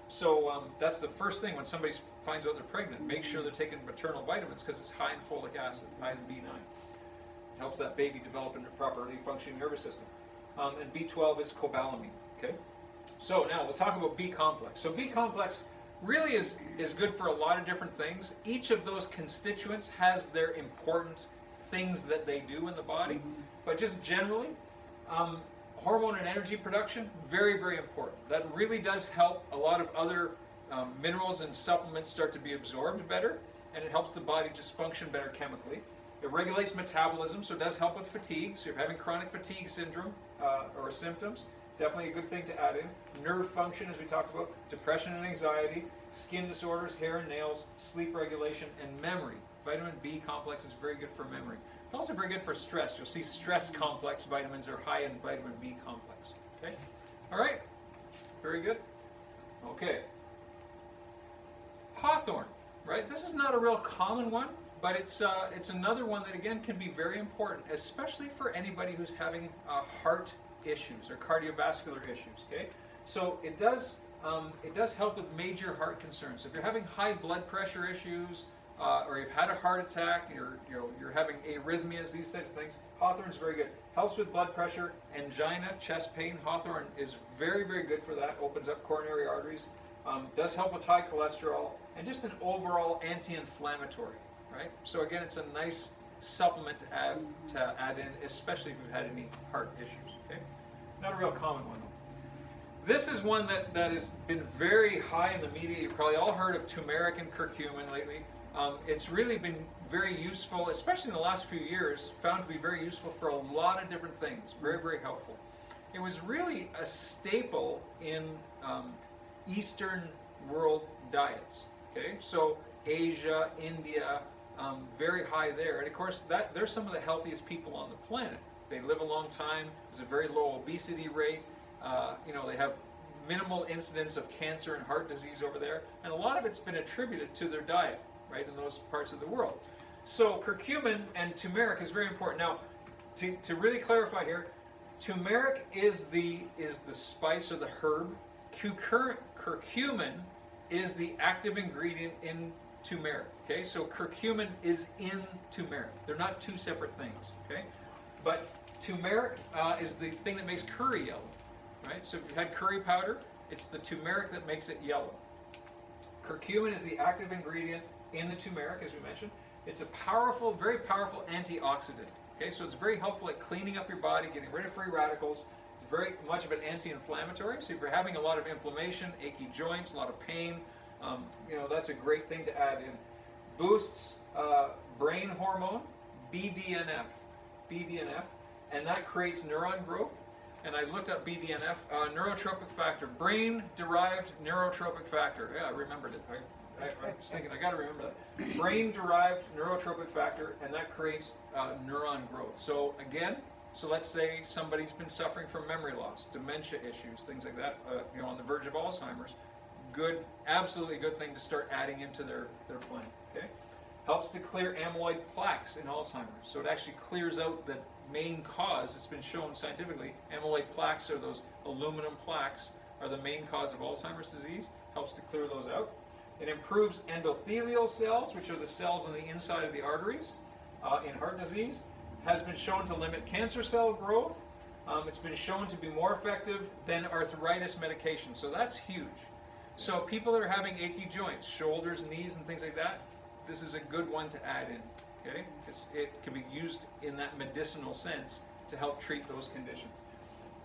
So that's the first thing when somebody finds out they're pregnant. Make sure they're taking maternal vitamins because it's high in folic acid, high in B9. It helps that baby develop a properly functioning nervous system. And B12 is cobalamin. Okay. So now we'll talk about B complex. So B complex, really is good for a lot of different things. Each of those constituents has their important things that they do in the body, but just generally, hormone and energy production, very, very important. That really does help a lot of other minerals and supplements start to be absorbed better, and it helps the body just function better chemically. It regulates metabolism, so it does help with fatigue. So if you're having chronic fatigue syndrome or symptoms, definitely a good thing to add in. Nerve function, as we talked about, depression and anxiety, skin disorders, hair and nails, sleep regulation, and memory. Vitamin B complex is very good for memory. It's also very good for stress. You'll see stress complex vitamins are high in vitamin B complex. Okay? All right? Very good. Okay. Hawthorn, right? This is not a real common one, but it's another one that, again, can be very important, especially for anybody who's having heart issues or cardiovascular issues. Okay? So it does help with major heart concerns. So if you're having high blood pressure issues, or you've had a heart attack, you're having arrhythmias, these types of things, hawthorn is very good. Helps with blood pressure, angina, chest pain. Hawthorn is very, very good for that. Opens up coronary arteries. Does help with high cholesterol, and just an overall anti-inflammatory, right? So again, it's a nice supplement to add in, especially if you've had any heart issues. Okay, not a real common one. This is one that has been very high in the media. You've probably all heard of turmeric and curcumin lately. It's really been very useful, especially in the last few years, found to be very useful for a lot of different things. Very, very helpful. It was really a staple in Eastern world diets. Okay, so Asia, India, very high there. And of course, they're some of the healthiest people on the planet. They live a long time. There's a very low obesity rate. They have minimal incidence of cancer and heart disease over there. And a lot of it's been attributed to their diet, right, in those parts of the world. So curcumin and turmeric is very important. Now, to really clarify here, turmeric is the spice or the herb. Curcumin is the active ingredient in turmeric. Okay, so curcumin is in turmeric. They're not two separate things. Okay, but turmeric is the thing that makes curry yellow. Right. So if you've had curry powder, it's the turmeric that makes it yellow. Curcumin is the active ingredient in the turmeric, as we mentioned. It's a powerful, very powerful antioxidant. Okay, so it's very helpful at cleaning up your body, getting rid of free radicals. It's very much of an anti-inflammatory. So if you're having a lot of inflammation, achy joints, a lot of pain, that's a great thing to add in. Boosts brain hormone, BDNF, and that creates neuron growth. And I looked up BDNF, neurotropic factor, brain-derived neurotropic factor. Yeah, I remembered it. I was thinking, I got to remember that. Brain-derived neurotropic factor, and that creates neuron growth. So again, let's say somebody's been suffering from memory loss, dementia issues, things like that, on the verge of Alzheimer's. Good, absolutely good thing to start adding into their plan. Okay, helps to clear amyloid plaques in Alzheimer's. So it actually clears out the main cause. It's been shown scientifically. Amyloid plaques, or those aluminum plaques, are the main cause of Alzheimer's disease. Helps to clear those out. It improves endothelial cells, which are the cells on the inside of the arteries in heart disease. Has been shown to limit cancer cell growth. It's been shown to be more effective than arthritis medication. So that's huge. So people that are having achy joints, shoulders, knees, and things like that, this is a good one to add in. Okay, it can be used in that medicinal sense to help treat those conditions.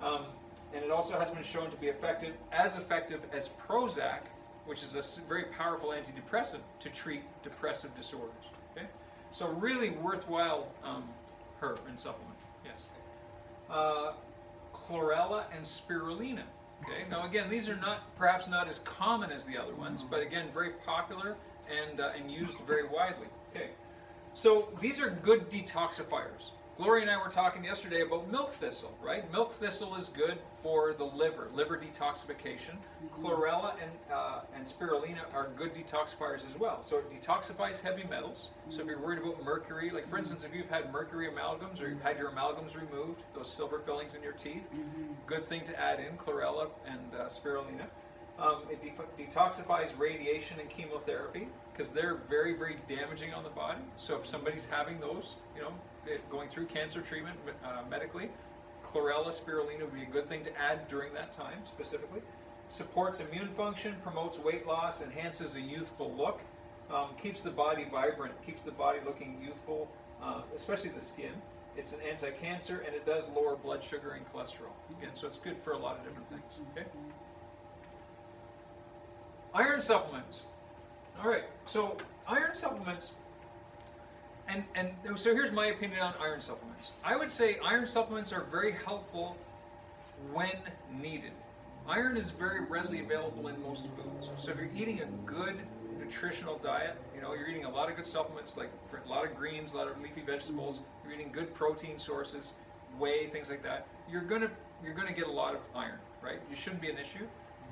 And it also has been shown to be effective as Prozac, which is a very powerful antidepressant to treat depressive disorders. Okay, so really worthwhile herb and supplement. Yes. Chlorella and spirulina. Okay, now again, these are perhaps not as common as the other ones, but again, very popular and used very widely. Okay. So these are good detoxifiers. Gloria and I were talking yesterday about milk thistle, right? Milk thistle is good for the liver detoxification. Chlorella and spirulina are good detoxifiers as well. So it detoxifies heavy metals. So if you're worried about mercury, like for instance, if you've had mercury amalgams or you've had your amalgams removed, those silver fillings in your teeth, good thing to add in, chlorella and spirulina. It detoxifies radiation and chemotherapy because they're very, very damaging on the body. So if somebody's having those, going through cancer treatment medically, chlorella, spirulina would be a good thing to add during that time specifically. supports immune function, promotes weight loss, enhances a youthful look, keeps the body vibrant, keeps the body looking youthful, especially the skin. It's an anti-cancer, and it does lower blood sugar and cholesterol. Again, so it's good for a lot of different things. Okay. Iron supplements. All right. So iron supplements, and so here's my opinion on iron supplements. I would say iron supplements are very helpful when needed. Iron is very readily available in most foods. So if you're eating a good nutritional diet, you're eating a lot of good supplements, like for a lot of greens, a lot of leafy vegetables, you're eating good protein sources, whey, things like that, you're gonna get a lot of iron, right? You shouldn't be an issue.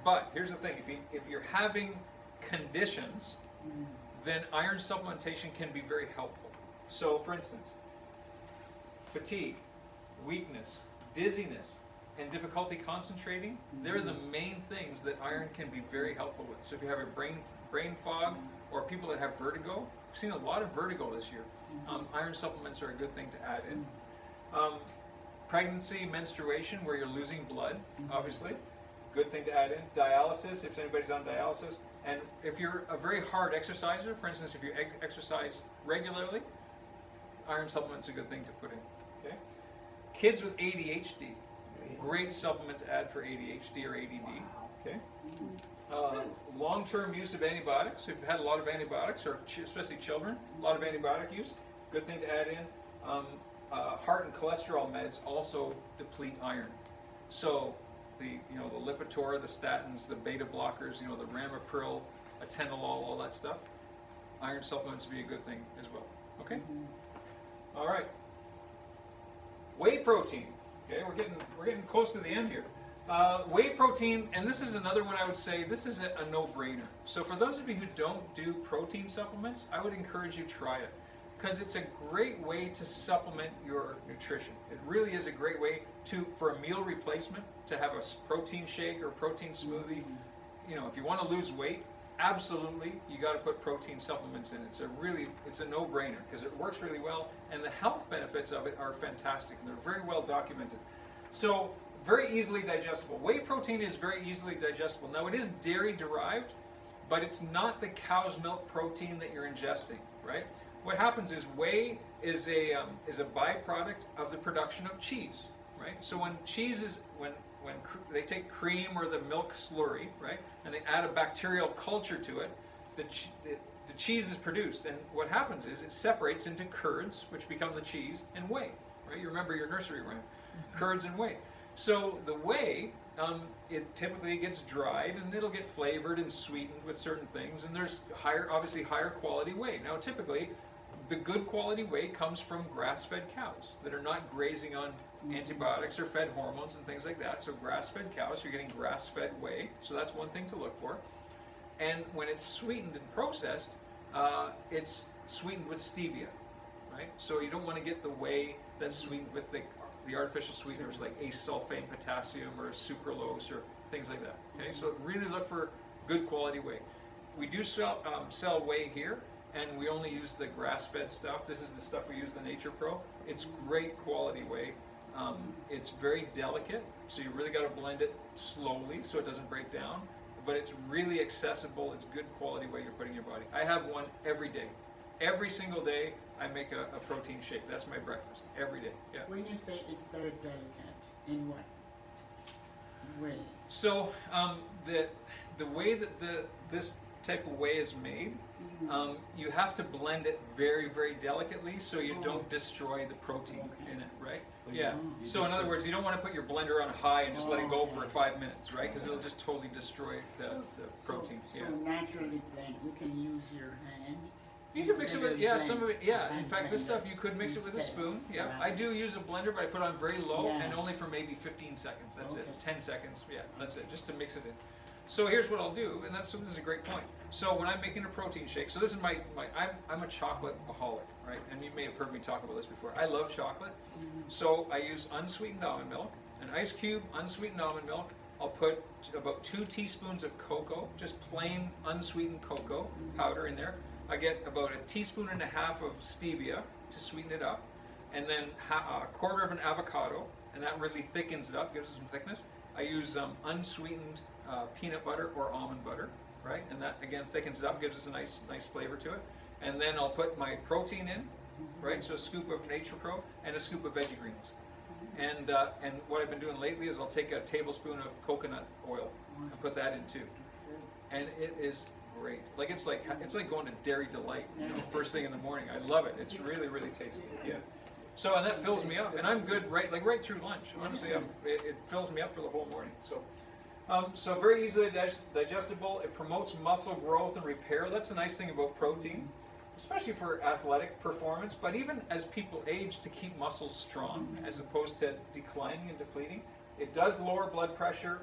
But here's the thing, if you're having conditions, then iron supplementation can be very helpful. So for instance, fatigue, weakness, dizziness, and difficulty concentrating, they're the main things that iron can be very helpful with. So if you have a brain fog, or people that have vertigo, we've seen a lot of vertigo this year. Iron supplements are a good thing to add in. Pregnancy, menstruation, where you're losing blood, obviously, good thing to add in. Dialysis, if anybody's on dialysis. And if you're a very hard exerciser, for instance, if you exercise regularly, iron supplement's a good thing to put in. Okay? Kids with ADHD, great supplement to add for ADHD or ADD. Okay? Long-term use of antibiotics. If you've had a lot of antibiotics, or especially children, a lot of antibiotic use, good thing to add in. Heart and cholesterol meds also deplete iron. So the Lipitor, the statins, the beta blockers, the Ramipril, atenolol, all that stuff. Iron supplements would be a good thing as well. Okay. All right. Whey protein. Okay, we're getting close to the end here. Whey protein, and this is another one I would say, this is a no-brainer. So for those of you who don't do protein supplements, I would encourage you to try it, because it's a great way to supplement your nutrition. It really is a great way for a meal replacement, to have a protein shake or protein smoothie. If you want to lose weight, absolutely, you got to put protein supplements in. It's a no-brainer, because it works really well, and the health benefits of it are fantastic, and they're very well documented. So very easily digestible. Whey protein is very easily digestible. Now, it is dairy derived, but it's not the cow's milk protein that you're ingesting, right? What happens is whey is a byproduct of the production of cheese, right? So when they take cream or the milk slurry, right, and they add a bacterial culture to it, the cheese is produced. And what happens is it separates into curds, which become the cheese, and whey, right? You remember your nursery rhyme, curds and whey. So the whey, it typically gets dried, and it'll get flavored and sweetened with certain things, and there's obviously higher quality whey. Now typically, the good quality whey comes from grass-fed cows that are not grazing on antibiotics or fed hormones and things like that. So grass-fed cows, you're getting grass-fed whey, so that's one thing to look for. And when it's sweetened and processed, it's sweetened with stevia, right? So you don't want to get the whey that's sweetened with the artificial sweeteners like acesulfame potassium or sucralose or things like that. Okay, so really look for good quality whey. We do sell whey here, and we only use the grass-fed stuff. This is the stuff we use, the Nature Pro. It's great quality whey. It's very delicate, so you really got to blend it slowly so it doesn't break down. But it's really accessible. It's good quality whey you're putting in your body. I have one every day. Every single day, I make a protein shake. That's my breakfast every day. Yeah. When you say it's very delicate, in what way? So the way that this type of whey is made, you have to blend it very, very delicately so you don't destroy the protein in it, right? Yeah. So in other words, you don't want to put your blender on high and just let it go for 5 minutes, right? Because it'll just totally destroy the protein. So naturally blend. You can use your hand. You can mix it with, some of it, in fact, this stuff you could mix it with a spoon, I do use a blender, but I put on very low and only for maybe 15 seconds, that's it, 10 seconds, that's it, just to mix it in. So here's what I'll do, and this is a great point. So when I'm making a protein shake, so this is I'm a chocolate-aholic, right? And you may have heard me talk about this before. I love chocolate, so I use unsweetened almond milk, an ice cube, unsweetened almond milk. I'll put about 2 teaspoons of cocoa, just plain unsweetened cocoa powder in there. I get about 1.5 teaspoons of stevia to sweeten it up, and then a quarter of an avocado, and that really thickens it up, gives it some thickness. I use unsweetened peanut butter or almond butter, right? And that again thickens it up, gives us a nice flavor to it. And then I'll put my protein in, right? So a scoop of NaturePro and a scoop of veggie greens. And what I've been doing lately is I'll take a tablespoon of coconut oil and put that in too. And it is great. Like it's like going to Dairy Delight, you know, first thing in the morning. I love it. It's really tasty. Yeah. So and that fills me up, and I'm good right through lunch. Honestly, it fills me up for the whole morning. So. So very easily digestible. It promotes muscle growth and repair. That's the nice thing about protein, especially for athletic performance, but even as people age, to keep muscles strong as opposed to declining and depleting. It does lower blood pressure,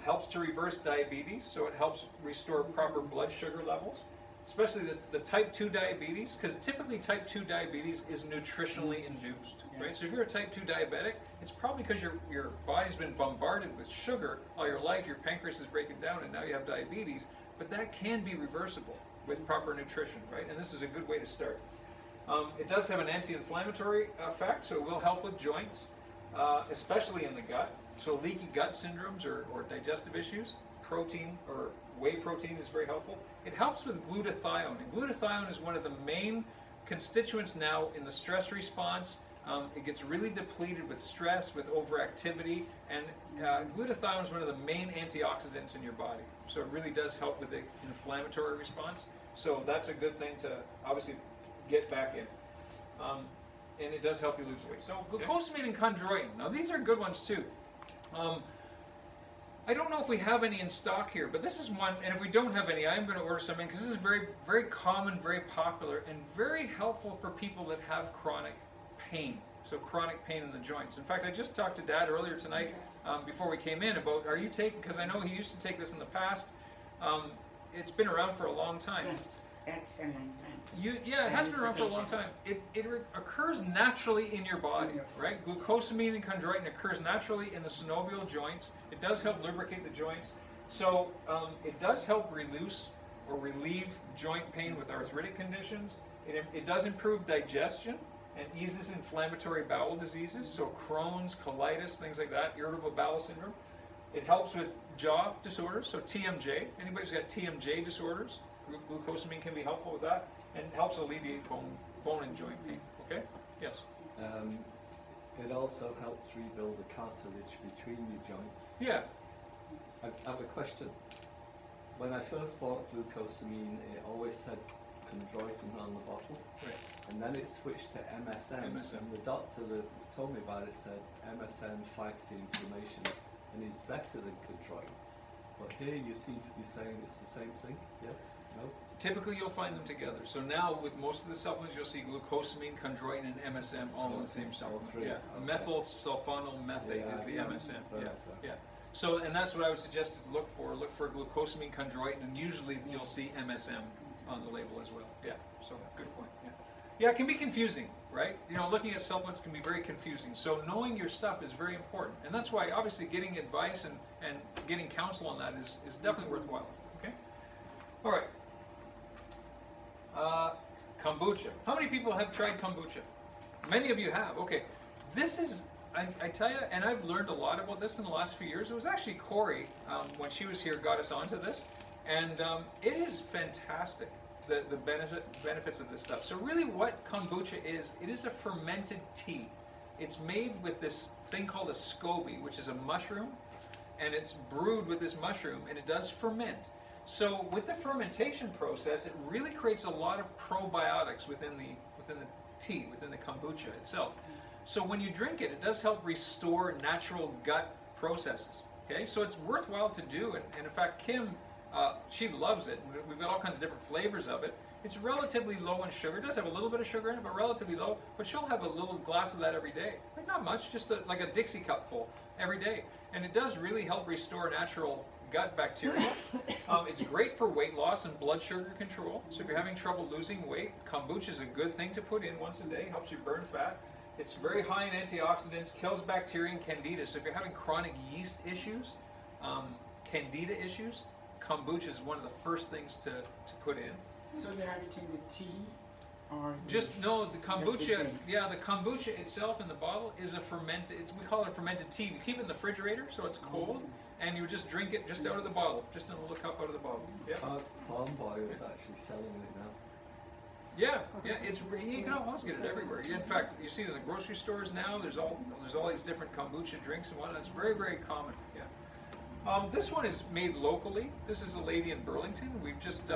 helps to reverse diabetes, so it helps restore proper blood sugar levels, especially the type 2 diabetes, because typically type 2 diabetes is nutritionally induced, right? So if you're a type 2 diabetic, it's probably because your body's been bombarded with sugar all your life, your pancreas is breaking down, and now you have diabetes, but that can be reversible with proper nutrition, right? And this is a good way to start. It does have an anti-inflammatory effect, so it will help with joints, especially in the gut. So leaky gut syndromes or digestive issues, protein or whey protein is very helpful. It helps with glutathione, and glutathione is one of the main constituents now in the stress response. It gets really depleted with stress, with overactivity, and glutathione is one of the main antioxidants in your body. So it really does help with the inflammatory response. So that's a good thing to obviously get back in. And it does help you lose weight. So glucosamine and chondroitin. Now these are good ones too. I don't know if we have any in stock here, but this is one, and if we don't have any, I am going to order some in because this is very common, very popular, and very helpful for people that have chronic pain. So chronic pain in the joints. In fact, I just talked to Dad earlier tonight before we came in about, are you taking, because I know he used to take this in the past. It's been around for a long time. Yes, that's a long time. It has been around for a long time. It occurs naturally in your body, right? Glucosamine and chondroitin occurs naturally in the synovial joints. It does help lubricate the joints. So it does help relieve joint pain with arthritic conditions. It does improve digestion and eases inflammatory bowel diseases, so Crohn's, colitis, things like that, irritable bowel syndrome. It helps with jaw disorders, so TMJ. Anybody who's got TMJ disorders, glucosamine can be helpful with that, and helps alleviate bone and joint pain. Okay? Yes? It also helps rebuild the cartilage between your joints. Yeah. I have a question. When I first bought glucosamine, it always said chondroitin on the bottle. Right. And then it switched to MSM. And the doctor that told me about it said MSM fights the inflammation and is better than chondroitin. But here you seem to be saying it's the same thing. Yes? No? Typically you'll find them together. So now with most of the supplements you'll see glucosamine, chondroitin, and MSM all in the same supplement. three. Yeah. Okay. Methyl sulfonyl methate is the Yeah, MSM. but, Yeah. So, and that's what I would suggest is look for glucosamine, chondroitin, and usually you'll see MSM on the label as well. Yeah. So good point. Yeah. Yeah, it can be confusing, right? You know, looking at supplements can be very confusing. So knowing your stuff is very important. And that's why obviously getting advice and getting counsel on that is definitely worthwhile. Okay? All right. Kombucha. How many people have tried kombucha? Many of you have. Okay. This is, I tell you, and I've learned a lot about this in the last few years. It was actually Corey, when she was here, got us onto this. And it is fantastic, the benefits of this stuff. So really what kombucha is, it is a fermented tea. It's made with this thing called a SCOBY, which is a mushroom, and it's brewed with this mushroom, and it does ferment. So with the fermentation process, it really creates a lot of probiotics within the tea, within the kombucha itself. So when you drink it, it does help restore natural gut processes. Okay, so it's worthwhile to do, and in fact, Kim, she loves it. We've got all kinds of different flavors of it. It's relatively low in sugar. It does have a little bit of sugar in it, but relatively low. But she'll have a little glass of that every day. Like not much, just like a Dixie cup full every day. And it does really help restore natural gut bacteria. It's great for weight loss and blood sugar control. So if you're having trouble losing weight, kombucha is a good thing to put in once a day. Helps you burn fat. It's very high in antioxidants, kills bacteria and candida. So if you're having chronic yeast issues, candida issues, kombucha is one of the first things to put in. So you have it in the tea, or Just no, the kombucha. Just the tea. Yeah, the kombucha itself in the bottle is a fermented. We call it a fermented tea. We keep it in the refrigerator so it's cold, and you would just drink it just out of the bottle, just in a little cup out of the bottle. Yeah. Farm Boy is actually selling it now. Yeah, it's you can almost get it everywhere. In fact, you see it in the grocery stores now. There's all these different kombucha drinks and whatnot. It's very, very common. Yeah. This one is made locally. This is a lady in Burlington. We've just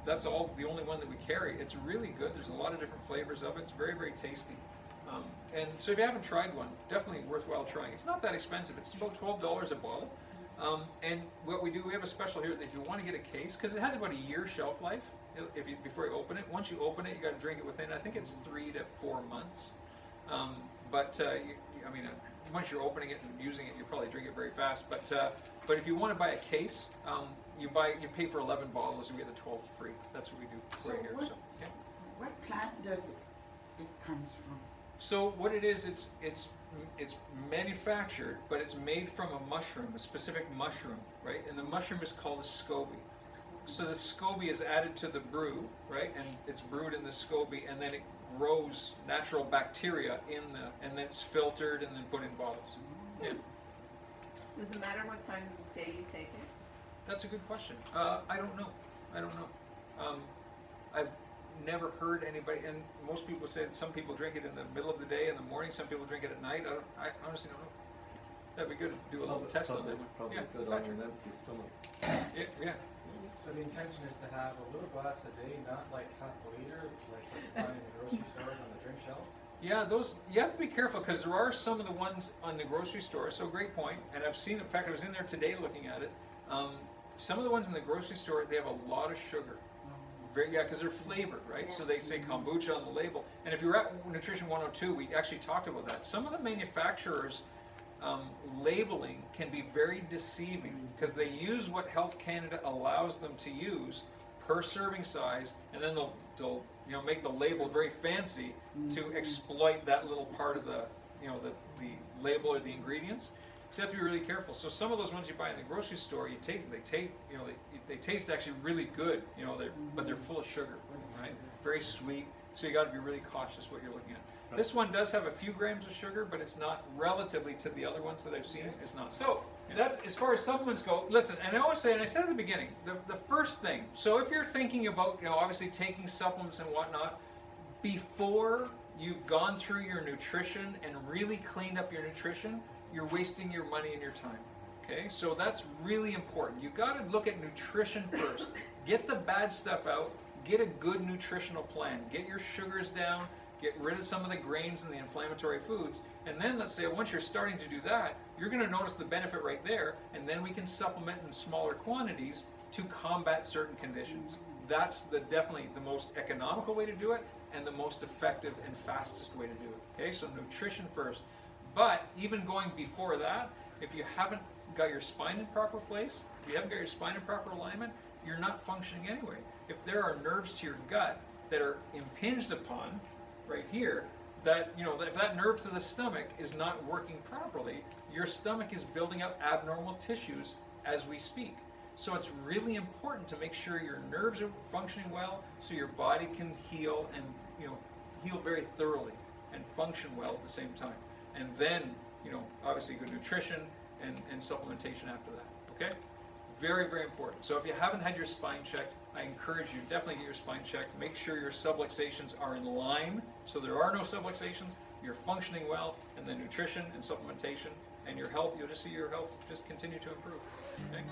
that's the only one that we carry. It's really good. There's a lot of different flavors of it. It's very, very tasty. And so if you haven't tried one, definitely worthwhile trying. It's not that expensive. It's about $12 a bottle. And what we do, we have a special here that if you want to get a case, because it has about a year shelf life. Before you open it, once you open it, you got to drink it within, I think it's 3 to 4 months. Once you're opening it and using it, you probably drink it very fast. But if you want to buy a case, you pay for 11 bottles, and we get the 12th free. That's what we do right here. Yeah. What plant does it comes from? So what it is, it's manufactured, but it's made from a mushroom, a specific mushroom, right? And the mushroom is called a SCOBY. So the SCOBY is added to the brew, right? And it's brewed in the SCOBY, and then it grows natural bacteria and then it's filtered and then put in bottles. Yeah. Does it matter what time of day you take it? That's a good question. I don't know. I've never heard anybody, and most people say that some people drink it in the middle of the day, in the morning. Some people drink it at night. I honestly don't know. That'd be good to do a little test on that one. Probably Yeah, good on an empty stomach. yeah. So the intention is to have a little glass a day, not like half a liter, like what you find in the grocery stores on the drink shelf. Yeah, those, you have to be careful because there are some of the ones on the grocery store, so great point, and I've seen, in fact I was in there today looking at it, some of the ones in the grocery store, they have a lot of sugar. Because they're flavored, right? So they say kombucha on the label, and if you're at Nutrition 102, we actually talked about that. Some of the manufacturers' labeling can be very deceiving because they use what Health Canada allows them to use per serving size, and then they'll make the label very fancy to exploit that little part of the the label or the ingredients. So you have to be really careful. So some of those ones you buy in the grocery store, they taste actually really good, but they're full of sugar, right? Very sweet. So you got to be really cautious what you're looking at. Right. This one does have a few grams of sugar, but it's not relatively to the other ones that I've seen. It's not. So that's as far as supplements go. Listen, and I always say, and I said at the beginning, the first thing. So if you're thinking about, obviously taking supplements and whatnot, before you've gone through your nutrition and really cleaned up your nutrition, you're wasting your money and your time. Okay, so that's really important. You've got to look at nutrition first. Get the bad stuff out. Get a good nutritional plan. Get your sugars down. Get rid of some of the grains and the inflammatory foods. And then let's say once you're starting to do that, you're going to notice the benefit right there. And then we can supplement in smaller quantities to combat certain conditions. That's definitely the most economical way to do it and the most effective and fastest way to do it. Okay, so nutrition first. But even going before that, if you haven't got your spine in proper place, if you haven't got your spine in proper alignment, you're not functioning anyway. If there are nerves to your gut that are impinged upon right here, that if that nerve to the stomach is not working properly, your stomach is building up abnormal tissues as we speak. So it's really important to make sure your nerves are functioning well so your body can heal and heal very thoroughly and function well at the same time. And then, obviously good nutrition and supplementation after that, okay? Very, very important. So if you haven't had your spine checked, I encourage you, definitely get your spine checked. Make sure your subluxations are in line, so there are no subluxations, you're functioning well, and then nutrition and supplementation, and your health, you'll just see your health just continue to improve, okay?